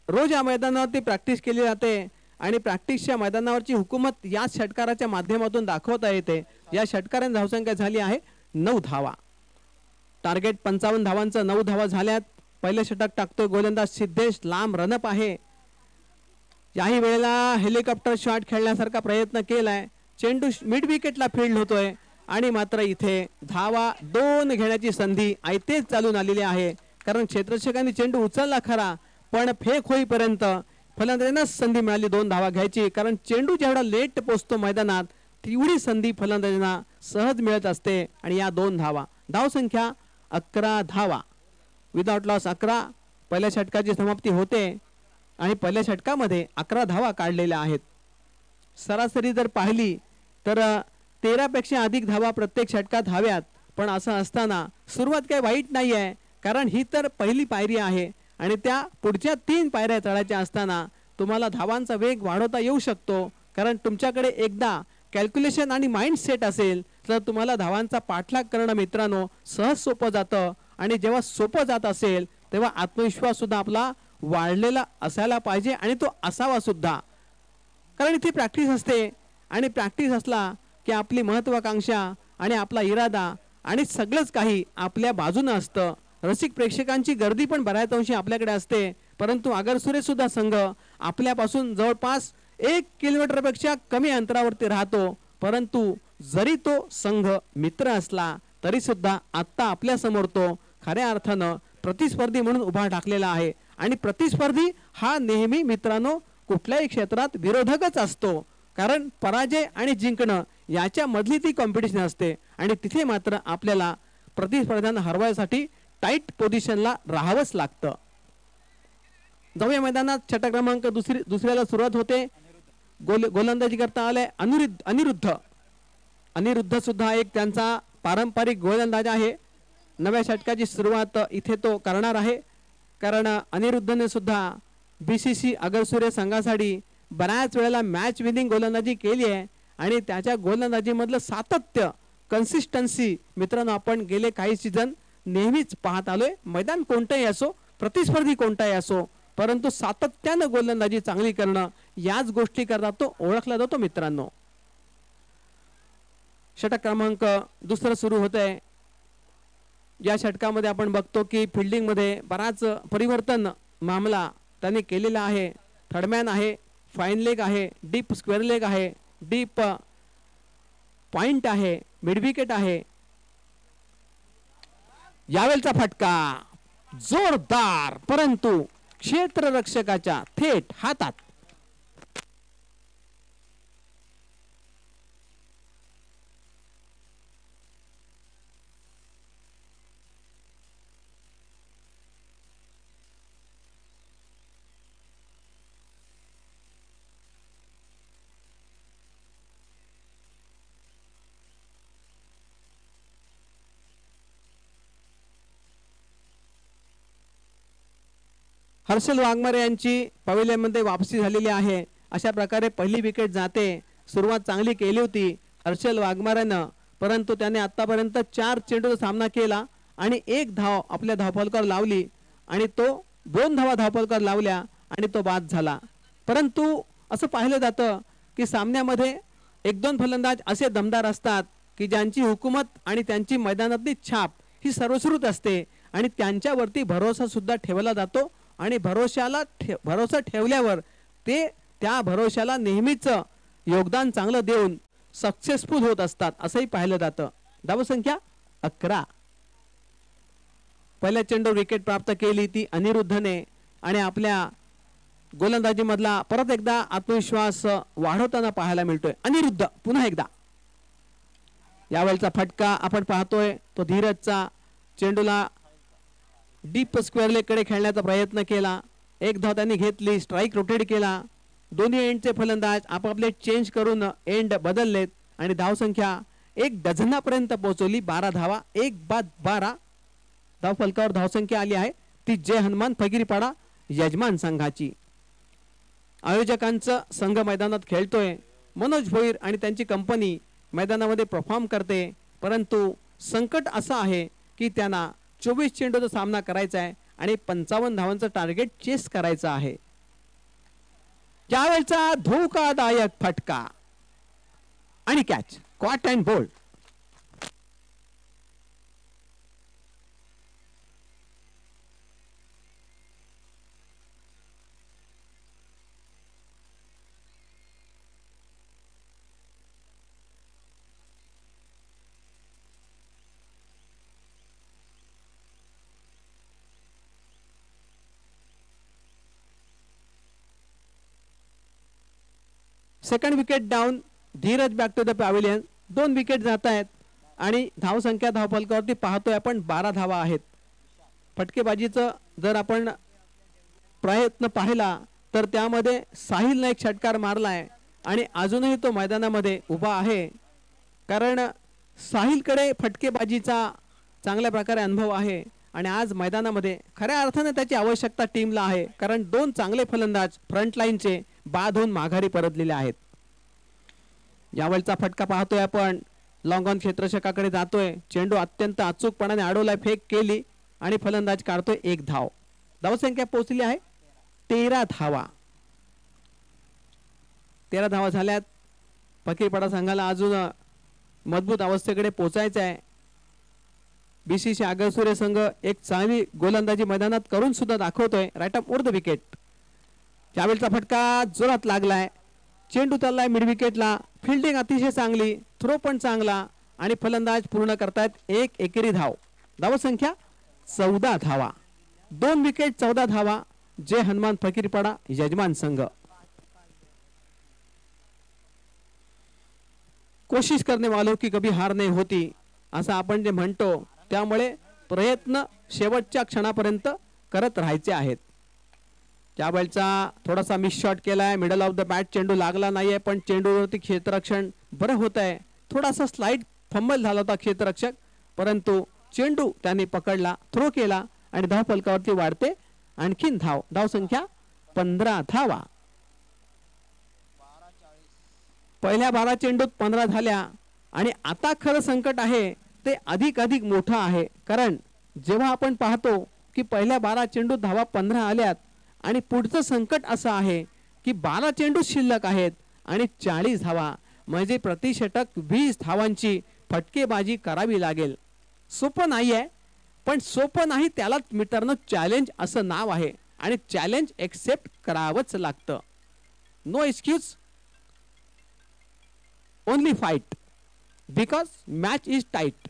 रोज या मैदानावरती प्रॅक्टिस केली जाते आणि प्रॅक्टिसच्या मैदानावरची हुकूमत या षटकाराच्या माध्यमातून दाखवता येते. या षटकारांची धावसंख्या झाली आहे 9 धावा. टार्गेट 55 धावांचं 9 धावा झाल्यात. पहिलं षटक टाकतोय गोलंदाज सिद्धेश, लांब रनअप आहे. याही वेळेला हेलिकॉप्टर शॉट खेळण्यासारखा प्रयत्न केलाय. चेंडू मिड विकेटला फील्ड होतोय आणि मात्र इथे धावा 2 घेण्याची संधी आयतेच चालून आलेली आहे, कारण क्षेत्ररक्षकांनी चेंडू उचलला खरा पण फेक होईपर्यंत फलंदाजांना संधी मिळाली 2 धावा घ्यायची, कारण चेंडू जेवढा लेट पोहोचतो मैदानात तेवढी संधी फलंदाजांना सहज मिळत असते. आणि या 2 धावा, धावसंख्या 11 धावा, विदाउट लॉस 11. पहिल्या षटकाची समाप्ती होते आणि पहिल्या षटकामध्ये 11 धावा काढलेल्या आहेत. सरासरी जर पाहिली तर 13 पेक्षा अधिक धावा प्रत्येक षटकात हव्यात, पण असं असताना सुरुवात काही वाईट नाही आहे, कारण ही तर पहिली पायरी आहे आणि त्या पुढच्या 3 पायऱ्या चढायच्या असताना तुम्हाला धावांचा वेग वाढवता येऊ शकतो, कारण तुमच्याकडे एकदा कॅल्क्युलेशन आणि माइंड सेट असेल तर तुम्हाला धावांचा पाठलाग करणं मित्रांनो सहज सोपं जातं. आणि जेव्हा सोपं जात असेल तेव्हा आत्मविश्वास सुद्धा आपला वाढलेला असायला पाहिजे आणि तो असावा सुद्धा, कारण इथे प्रॅक्टिस असते आणि प्रॅक्टिस असला की आपली महत्वाकांक्षा आणि आपला इरादा आणि सगळंच काही आपल्या बाजूने असतं. रसिक प्रेक्षकांची गर्दी पण बऱ्याच अंशी आपल्याकडे असते, परंतु आगरसुरे सुद्धा संघ आपल्यापासून जवळपास 1 किलोमीटरपेक्षा कमी अंतरावरती राहतो, परंतु जरी तो संघ मित्र असला तरी सुद्धा आता आपल्या समोर तो खऱ्या अर्थानं प्रतिस्पर्धी म्हणून उभा ठाकलेला आहे. आणि प्रतिस्पर्धी हा नेहमी मित्रांनो कुठल्याही क्षेत्रात विरोधकच असतो, कारण पराजय आणि जिंकणं याच्या मधली ती कॉम्पिटिशन असते आणि तिथे मात्र आपल्याला प्रतिस्पर्ध्यांना हरवायसाठी टाईट पोझिशनला राहावंच लागतं. जाऊया मैदानात. षटक क्रमांक दुसऱ्याला सुरुवात होते. गोलंदाजी करता आले अनिरुद्ध सुद्धा एक त्यांचा पारंपरिक गोलंदाज आहे. नव्या षटकाची सुरुवात इथे तो करणार आहे, कारण अनिरुद्धने सुद्धा बीसीसी आगरसुरे संघासाठी बऱ्याच वेळेला मॅच विनिंग गोलंदाजी केली आहे आणि त्याच्या गोलंदाजीमधलं सातत्य, कन्सिस्टन्सी मित्रांनो आपण गेले काही सीझन नेहमीच पाहत आलोय. मैदान कोणतंही असो, प्रतिस्पर्धी कोणताही असो, परंतु सातत्यानं गोलंदाजी चांगली करणं याच गोष्टी करता तो ओळखला जातो मित्रांनो. षटक क्रमांक दुसरं सुरू होत आहे. या षटकामध्ये आपण बघतो की फिल्डिंग मध्ये बराच परिवर्तन मामला त्यांनी केलेला आहे. थर्डमॅन आहे, फाईन लेग आहे, डीप स्क्वेअर लेग आहे, डीप पॉइंट आहे, मिड विकेट आहे. यावेळचा फटका जोरदार, परंतु क्षेत्ररक्षकाच्या थेट हातात. हर्षल वाघमारे यांची पवेलियनमध्ये वापसी झालेली आहे. अशा प्रकारे पहिली विकेट जाते. सुरुवात चांगली केली होती हर्षल वाघमारेनं, परंतु त्याने आतापर्यंत 4 चेंडूचा सामना केला आणि 1 धाव आपल्या धावफलकावर लावली आणि तो 2 धावा धावफलकावर लावल्या आणि तो बाद झाला. परंतु असं पाहिलं जातं की सामन्यामध्ये 1-2 फलंदाज असे दमदार असतात की ज्यांची हुकूमत आणि त्यांची मैदानातली छाप ही सर्वश्रुत असते आणि त्यांच्यावरती भरोसा सुद्धा ठेवला जातो आणि भरोसा ठेवल्यावर ते त्या भरोशाला नेहमीच योगदान चांगलं देऊन सक्सेसफुल होत असतात असंही पाहिलं जातं. धावसंख्या 11. पहिल्या चेंडूवर विकेट प्राप्त केली ती अनिरुद्धने आणि आपल्या गोलंदाजी मधला परत एकदा आत्मविश्वास वाढवताना पाहायला मिळतोय. अनिरुद्ध पुन्हा एकदा. यावेळचा फटका आपण पाहतोय तो धीरजचा. चेंडूला डीप स्क्वेअर लेग कडे खेळण्याचा प्रयत्न केला. 1 धाव त्यांनी घेतली. स्ट्राईक रोटेट केला. दोन्ही एंडचे फलंदाज आपापले चेंज करून एंड बदललेत आणि धावसंख्या 1 डझनापर्यंत पोहोचवली. 12 धावा, 1 बाद 12 धाव फलकावर धावसंख्या आली आहे ती जय हनुमान फगिरीपाडा यजमान संघाची. आयोजकांचं संघ मैदानात खेळतोय. मनोज भोईर आणि त्यांची कंपनी मैदानामध्ये परफॉर्म करते, परंतु संकट असं आहे की त्यांना 24 चेंडूचा सामना करायचा आहे आणि 55 धावांचं टार्गेट चेस करायचं आहे. त्यावेळचा धोकादायक फटका आणि catch, caught and bowled. Second wicket down. Dheeraj back to the pavilion. 2 wicket जात आहेत आणि धावसंख्या धावफलकावरती पाहतोय आपण 12 धावा आहेत. फटकेबाजीचं जर आपण प्रयत्न पाहिला तर त्यामध्ये साहिलने एक षटकार मारलाय आणि अजूनही तो मैदानामध्ये उभा आहे, कारण साहिलकडे फटकेबाजीचा चांगल्या प्रकारे अनुभव आहे आणि आज मैदानामध्ये खऱ्या अर्थाने त्याची आवश्यकता टीमला आहे, कारण 2 चांगले फलंदाज फ्रंट लाईनचे बाद होऊन माघारी परतलेले आहेत. यावेळचा फटका पाहतोय आपण लॉंग ऑन क्षेत्ररक्षकाकडे जातोय. चेंडू अत्यंत अचूकपणाने अडवलाय, फेक केली आणि फलंदाज काढतोय 1 धाव. धावसंख्या पोहोचली आहे 13 धावा. 13 धावा झाल्यात. फकीरपाडा संघाला अजून मजबूत अवस्थेकडे पोहोचायचं आहे. बीसीसी आगरसुरे संघ एक चांगली गोलंदाजी मैदानात करून सुद्धा दाखवतोय. Right off the wicket. यावेळचा फटका जोरात लागलाय. चेंडू चाललाय मिड विकेटला. फिल्डिंग अतिशय चांगली, थ्रो पण चांगला आणि फलंदाज पूर्ण करतायत 1 एकेरी धाव. धावसंख्या 14 धावा. 2 विकेट 14 धावा. जय हनुमान फकीरपाडा यजमान संघ. कोशिश करने वालों की कभी हार नहीं होती असं आपण जे म्हणतो, त्यामुळे प्रयत्न शेवटच्या क्षणापर्यंत करत राहायचे आहेत. त्यावेळचा थोडासा मिस शॉट केलाय. मिडल ऑफ द बॅट चेंडू लागला नाहीये, पण चेंडूवरती क्षेत्ररक्षण बरं होत आहे. थोडासा स्लाइड फंबल झाला होता क्षेत्ररक्षक, परंतु चेंडू त्यांनी पकडला, थ्रो केला आणि धाव फलकावरती वाढते आणखीन धाव. धावसंख्या 15 धावा. पहिल्या 12 चेंडूत 15 झाल्या आणि आता खरं संकट आहे ते अधिक अधिक मोठं आहे. कारण जेव्हा आपण पाहतो की पहिल्या 12 चेंडूत धावा 15 आल्यात आणि पुढचं संकट असं आहे की 12 चेंडू शिल्लक आहेत आणि 40 धावा, म्हणजे प्रति षटक 20 धावांची फटकेबाजी करावी लागेल. सोपं नाही आहे, पण सोपं नाही त्यालाच मित्रांनो चॅलेंज असं नाव आहे आणि चॅलेंज एक्सेप्ट करावंच लागतं. No excuse, only fight, because match is tight.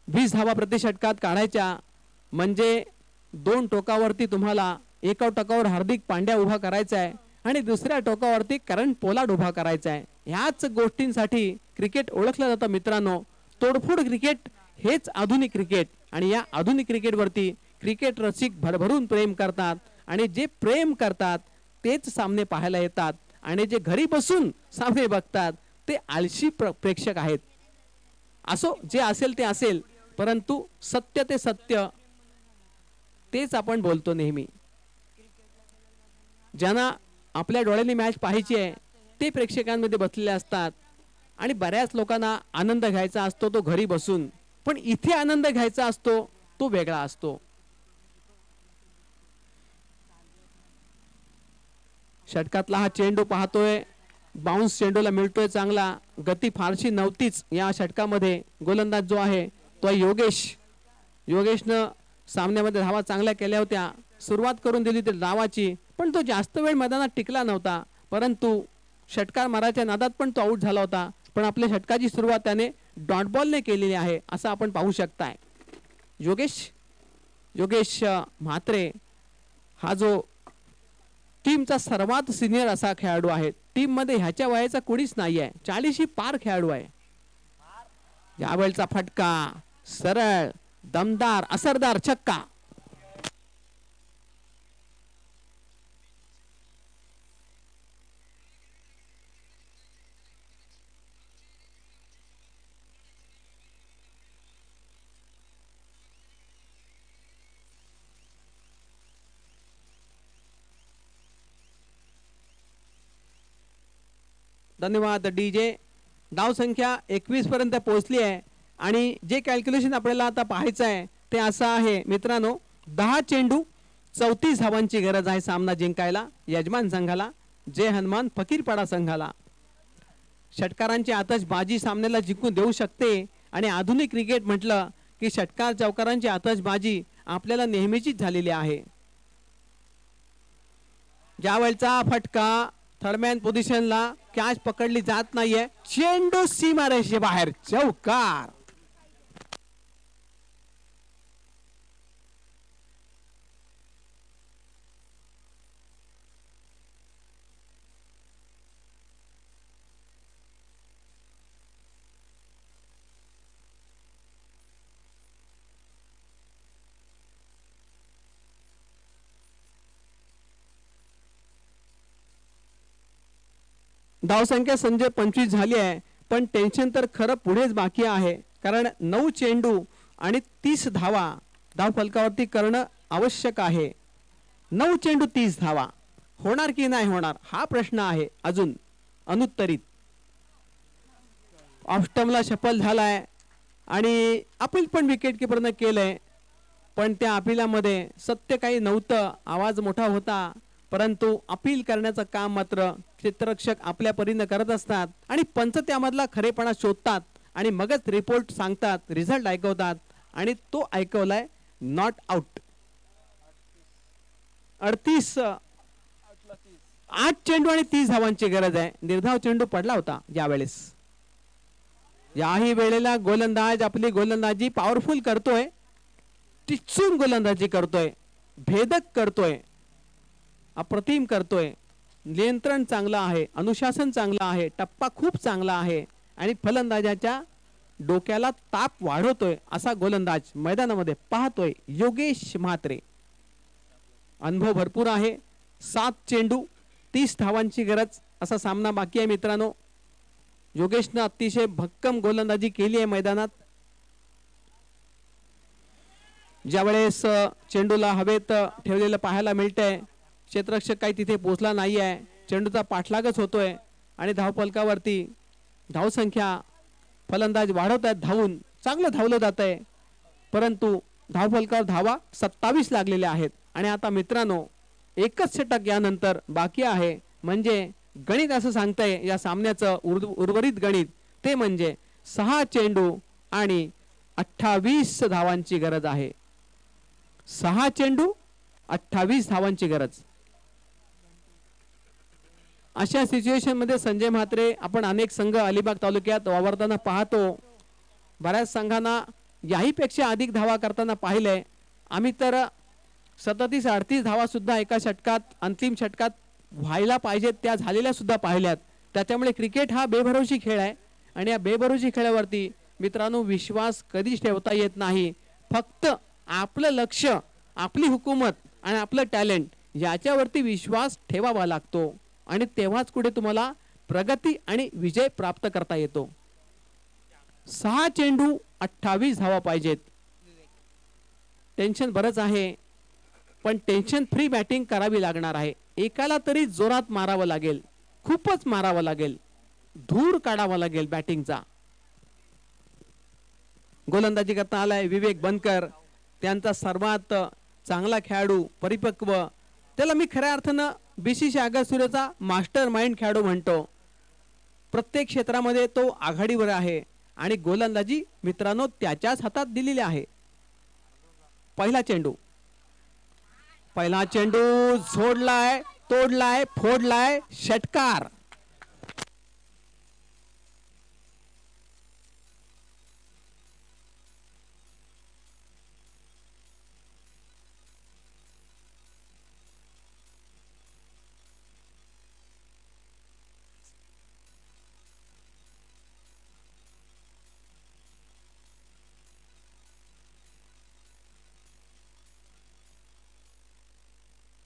वीस धावा प्रति षटकात काढायच्या म्हणजे दोन टोकावरती तुम्हाला एका टोकावर हार्दिक पांड्या उभा करायचा आहे आणि दुसऱ्या टोकावरती करण पोलार्ड उभा करायचा आहे. ह्याच गोष्टींसाठी क्रिकेट ओळखलं जातं मित्रांनो. तोडफोड क्रिकेट हेच आधुनिक क्रिकेट आणि या आधुनिक क्रिकेटवरती क्रिकेट रसिक भरभरून प्रेम करतात आणि जे प्रेम करतात तेच सामने पाहायला येतात आणि जे घरी बसून सामने बघतात ते आळशी प्रेक्षक आहेत. असो, जे असेल ते असेल, परंतु सत्य ते सत्य तेच आपण बोलतो नेहमी. ज्यांना आपल्या डोळ्यांनी मॅच पाहायची आहे ते प्रेक्षकांमध्ये बसलेले असतात आणि बऱ्याच लोकांना आनंद घ्यायचा असतो तो घरी बसून, पण इथे आनंद घ्यायचा असतो तो वेगळा असतो. षटकातला हा चेंडू पाहतोय, बाउन्स चेंडूला मिळतोय चांगला, गती फारशी नव्हतीच या षटकामध्ये. गोलंदाज जो आहे तो योगेशनं सामन्यामध्ये धावा चांगल्या केल्या होत्या, सुरुवात करून दिली होती डावाची, पण तो जास्त वेळ मैदानात टिकला नव्हता. परंतु षटकार मारायच्या नादात पण तो आऊट झाला होता. पण आपल्या षटकाची सुरुवात त्याने डॉट बॉलने केलेली आहे असं आपण पाहू शकताय. योगेश म्हात्रे हा जो टीमचा सर्वात सिनियर असा खेळाडू आहे. टीम मध्ये ह्याच्या वयाचा कोणीच नाही आहे, 40 पार खेळाडू आहे. यावेळचा फटका सरळ, दमदार, असरदार छक्का. धन्यवाद डीजे. धाव संख्या 21 पर्यंत पोहोचली आहे आणि जे कॅल्क्युलेशन आपल्याला आता पाहायचं आहे ते असं आहे मित्रांनो, 10 चेंडू 34 धावांची गरज आहे सामना जिंकायला यजमान संघाला, जय हनुमान फकीरपाडा संघाला. षटकारांची आतषबाजी सामन्याला जिंकून देऊ शकते आणि आधुनिक क्रिकेट म्हटलं की षटकार चौकारांची आतषबाजी आपल्याला नेहमीचीच झालेली आहे. ज्यावेळचा फटका थर्डमॅन पोझिशनला, कॅच पकडली जात नाहीये, चेंडू सीमारेषे बाहेर, चौकार. धावसंख्या संजय 25 झाली आहे, पण टेन्शन तर खरं पुढेच बाकी आहे. कारण 9 चेंडू आणि 30 धावा धाव फलकावरती करणं आवश्यक आहे. 9 चेंडू 30 धावा होणार की नाही होणार हा प्रश्न आहे अजून अनुत्तरित. ऑफस्टमला सफल झालाय आणि अपील पण विकेट किपरनं केलंय, पण त्या अपिलामध्ये सत्य काही नव्हतं, आवाज मोठा होता. परंतु अपील करण्याचं काम मात्र क्षेत्ररक्षक आपल्या परीने करत असतात आणि पंच त्यामधला खरेपणा शोधतात आणि मगच रिपोर्ट सांगतात, रिझल्ट ऐकवतात आणि तो ऐकवलाय नॉट आउट. 8 चेंडू आणि 30 धावांची गरज आहे. निर्धाव चेंडू पडला होता यावेळेस. याही वेळेला गोलंदाज आपली गोलंदाजी पॉवरफुल करतोय, टिचून गोलंदाजी करतोय, भेदक करतोय, अप्रतिम करतोय. नियंत्रण चांगलं आहे, अनुशासन चांगलं आहे, टप्पा खूप चांगला आहे आणि फलंदाजाच्या डोक्याला ताप वाढवतोय असा गोलंदाज मैदानामध्ये पाहतोय योगेश म्हात्रे. अनुभव भरपूर आहे. 7 चेंडू 30 धावांची गरज असा सामना बाकी आहे मित्रांनो. योगेशनं अतिशय भक्कम गोलंदाजी केली आहे मैदानात. ज्यावेळेस चेंडूला हवेत ठेवलेलं पाहायला मिळतंय क्षेत्ररक्षक काही तिथे पोहोचला नाही आहे. चेंडूचा पाठलागच होतोय आणि धावफलकावरती धावसंख्या फलंदाज वाढवत आहेत. धावून चांगलं धावलं जात आहे, परंतु धावफलकावर धावा 27 लागलेल्या आहेत. आणि आता मित्रांनो एकच षटक यानंतर बाकी आहे. म्हणजे गणित असं सांगतंय या सामन्याचं उर्वरित गणित ते म्हणजे 6 चेंडू आणि 28 धावांची गरज आहे. 6 चेंडू 28 धावांची गरज. अशा सिच्युएशन मध्ये संजय म्हात्रे आपण अनेक संघ अलिबाग तालुक्यात वावरताना पाहतो. बऱ्याच संघांना याहीपेक्षा अधिक धावा करताना पाहिलंय आम्ही. तर 37-38 धावा सुद्धा एका षटकात अंतिम षटकात व्हायला पाहिजेत त्या झालेल्या सुद्धा पाहिल्यात. त्याच्यामुळे क्रिकेट हा बेभरोशी खेळ आहे आणि या बेभरोशी खेळावरती मित्रांनो विश्वास कधीच ठेवता येत नाही. फक्त आपलं लक्ष, आपली हुकूमत आणि आपलं टॅलेंट याच्यावरती विश्वास ठेवावा लागतो आणि तेव्हाच कुठे तुम्हाला प्रगती आणि विजय प्राप्त करता येतो. 6 चेंडू 28 धावा पाहिजेत. टेन्शन बरंच आहे, पण टेन्शन फ्री बॅटिंग करावी लागणार आहे. एकाला तरी जोरात मारावं लागेल, खूपच मारावं लागेल, धूर काढावा लागेल बॅटिंगचा. गोलंदाजी करता आलाय विवेक बनकर. त्यांचा सर्वात चांगला खेळाडू, परिपक्व, त्याला मी खऱ्या अर्थानं BCCI आगरसुरेचा मास्टर माइंड खेळाडू म्हणतो. प्रत्येक क्षेत्रामध्ये तो आघाडीवर आहे आणि गोलंदाजी मित्रांनो त्याच्याच हातात दिलेली आहे. पहिला चेंडू सोडलाय, तोडलाय, फोडलाय, षटकार.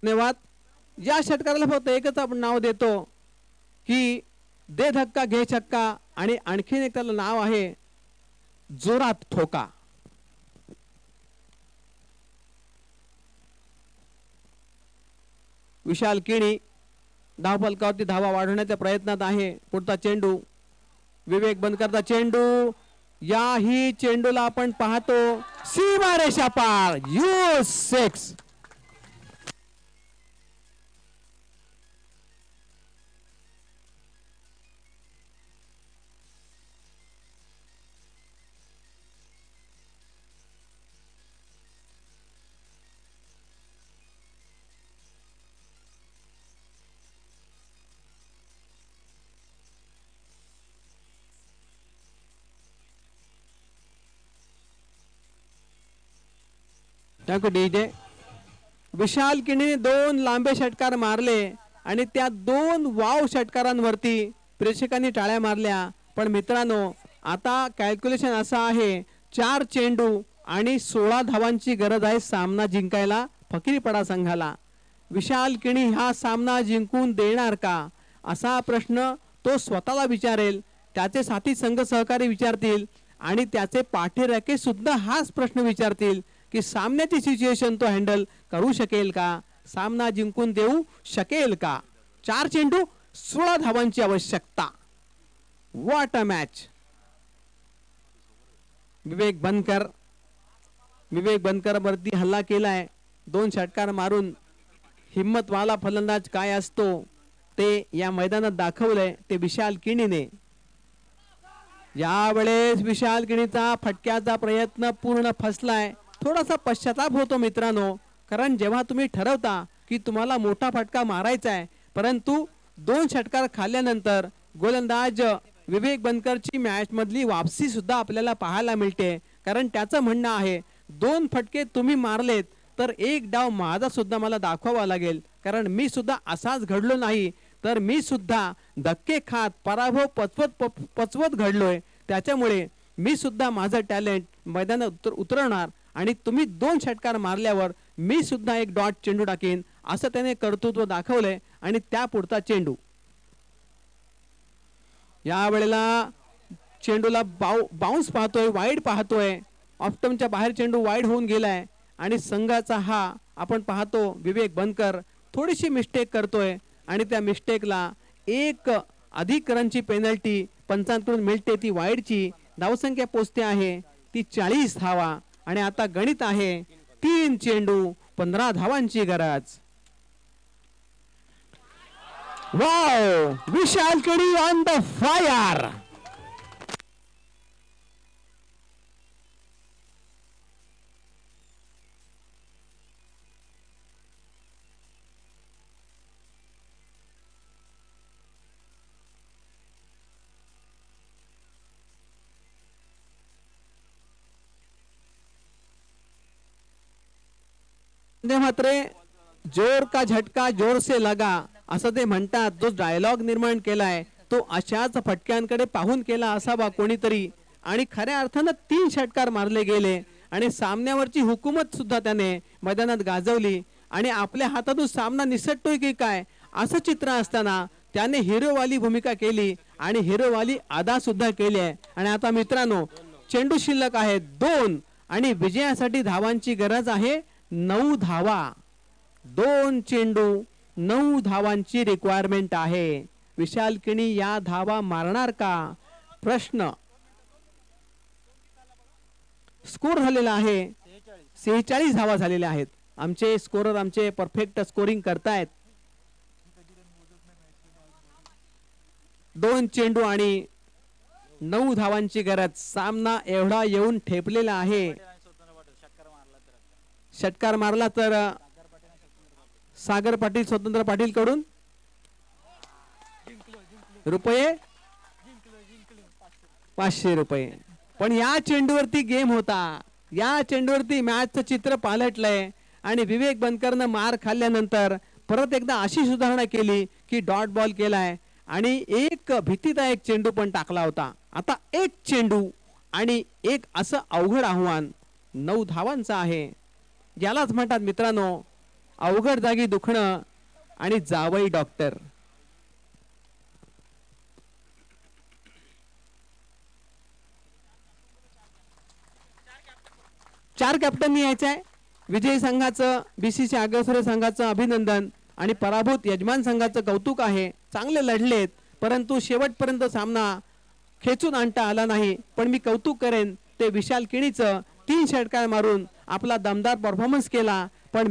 धन्यवाद. या षटकाराला फक्त एकच आपण नाव देतो की दे धक्का घे छक्का आणि आणखीन एक त्याला नाव आहे जोरात ठोका. विशाल केणी धावफलकावरती धावा वाढवण्याच्या प्रयत्नात आहे. पुढचा चेंडू विवेक बनकरचा चेंडू. याही चेंडूला आपण पाहतो सीमारेषा पार. U6. विशाल किणीने 2 लांबे षटकार मारले आणि त्या 2 वाव षटकारांवरती प्रेक्षकांनी टाळ्या मारल्या. पण मित्रांनो आता कॅल्क्युलेशन असं आहे 4 चेंडू आणि 16 धावांची गरज आहे सामना जिंकायला फकीरपडा संघाला. विशाल किणी हा सामना जिंकून देणार का असा प्रश्न तो स्वतःला विचारेल, त्याचे साथी संघ सहकारी विचारतील आणि त्याचे पाठीराखे सुद्धा हाच प्रश्न विचारतील की सामन्याची सिच्युएशन तो हँडल करू शकेल का, सामना जिंकून देऊ शकेल का. 4 चेंडू 16 धावांची आवश्यकता. What a match. विवेक बनकर वरती हल्ला केलाय. 2 षटकार मारून हिम्मतवाला फलंदाज काय असतो ते या मैदानात दाखवलंय ते विशाल किणीने. यावेळेस विशाल किणीचा फटक्याचा प्रयत्न पूर्ण फसलाय. थोडासा पश्चाताप होतो मित्रांनो, कारण जेव्हा तुम्ही ठरवता की तुम्हाला मोठा फटका मारायचा आहे परंतु 2 षटकार खाल्ल्यानंतर गोलंदाज विवेक बनकरची मॅच मधली वापसी सुद्धा आपल्याला पाहायला मिळते. कारण त्याचं म्हणणं आहे 2 फटके तुम्ही मारलेत तर 1 डाव माझा सुद्धा मला दाखवावा लागेल, कारण मी सुद्धा असाच घडलो नाही तर मी सुद्धा धक्के खात पराभव पचवत घडलोय. त्याच्यामुळे मी सुद्धा माझं टॅलेंट मैदानात उतरवणार आणि तुम्ही 2 षटकार मारल्यावर मी सुद्धा एक डॉट चेंडू टाकेन असं त्याने कर्तृत्व दाखवलंय. आणि त्या पुढचा चेंडू या वेळेला चेंडूला बाउन्स पाहतोय, वाईड पाहतोय. ऑफ्टमच्या बाहेर चेंडू वाईड होऊन गेलाय आणि संघाचा हा आपण पाहतो विवेक बनकर थोडीशी मिस्टेक करतोय आणि त्या मिस्टेकला एक अधिक रनची पेनल्टी पंचांकडून मिळते, ती वाईडची. धावसंख्या पोचते आहे ती 40 धावा आणि आता गणित आहे 3 चेंडू 15 धावांची गरज. Wow, Vishal KD on the fire. मात्र जोर का झटका जोर से लगा असं ते म्हणतात. जो डायलॉग निर्माण केलाय तो अशाच फटक्यांकडे पाहून केला असावा कोणीतरी आणि खऱ्या अर्थानं 3 षटकार मारले गेले आणि सामन्यावरची हुकूमत सुद्धा त्याने मैदानात गाजवली आणि आपल्या हातातून सामना निसटतोय की काय असं चित्र असताना त्याने हिरोवाली भूमिका केली आणि हिरोवाली अदा सुद्धा केली आहे. आणि आता मित्रांनो चेंडू शिल्लक आहे 2 आणि विजयासाठी धावांची गरज आहे 9 धावा. 2 चेंडू 9 धावांची रिक्वायरमेंट आहे. विशाल किणी या धावा मारणार का प्रश्न. स्कोर झालेला आहे 46 धावा झालेल्या आहेत. आमचे स्कोरर आमचे परफेक्ट स्कोरिंग करतायत. 2 चेंडू आणि 9 धावांची गरज. सामना एवढा येऊन ठेपलेला आहे. षटकार मारला तर सागर पाटील स्वतंत्र पाटील कडून रुपये 500 रुपये. पण या चेंडूवरती गेम होता. या चेंडूवरती मॅचचं चित्र पालटलंय आणि विवेक बनकरनं मार खाल्ल्यानंतर परत एकदा अशी सुधारणा केली की डॉट बॉल केलाय आणि एक भीतीदायक चेंडू पण टाकला होता. आता 1 चेंडू आणि एक असं अवघड आव्हान 9 धावांचं आहे. यालाच म्हणतात मित्रांनो अवघड जागी दुखणं आणि जावई डॉक्टर. चार कॅप्टननी यायचंय. विजयी संघाचं बीसीसी आगरसुरे संघाचं अभिनंदन आणि पराभूत यजमान संघाचं कौतुक आहे. चांगले लढलेत परंतु शेवटपर्यंत सामना खेचून आणता आला नाही. पण मी कौतुक करेन ते विशाल किणीचं. 3 षटकार मारून आपला दमदार परफॉर्मन्स केला पण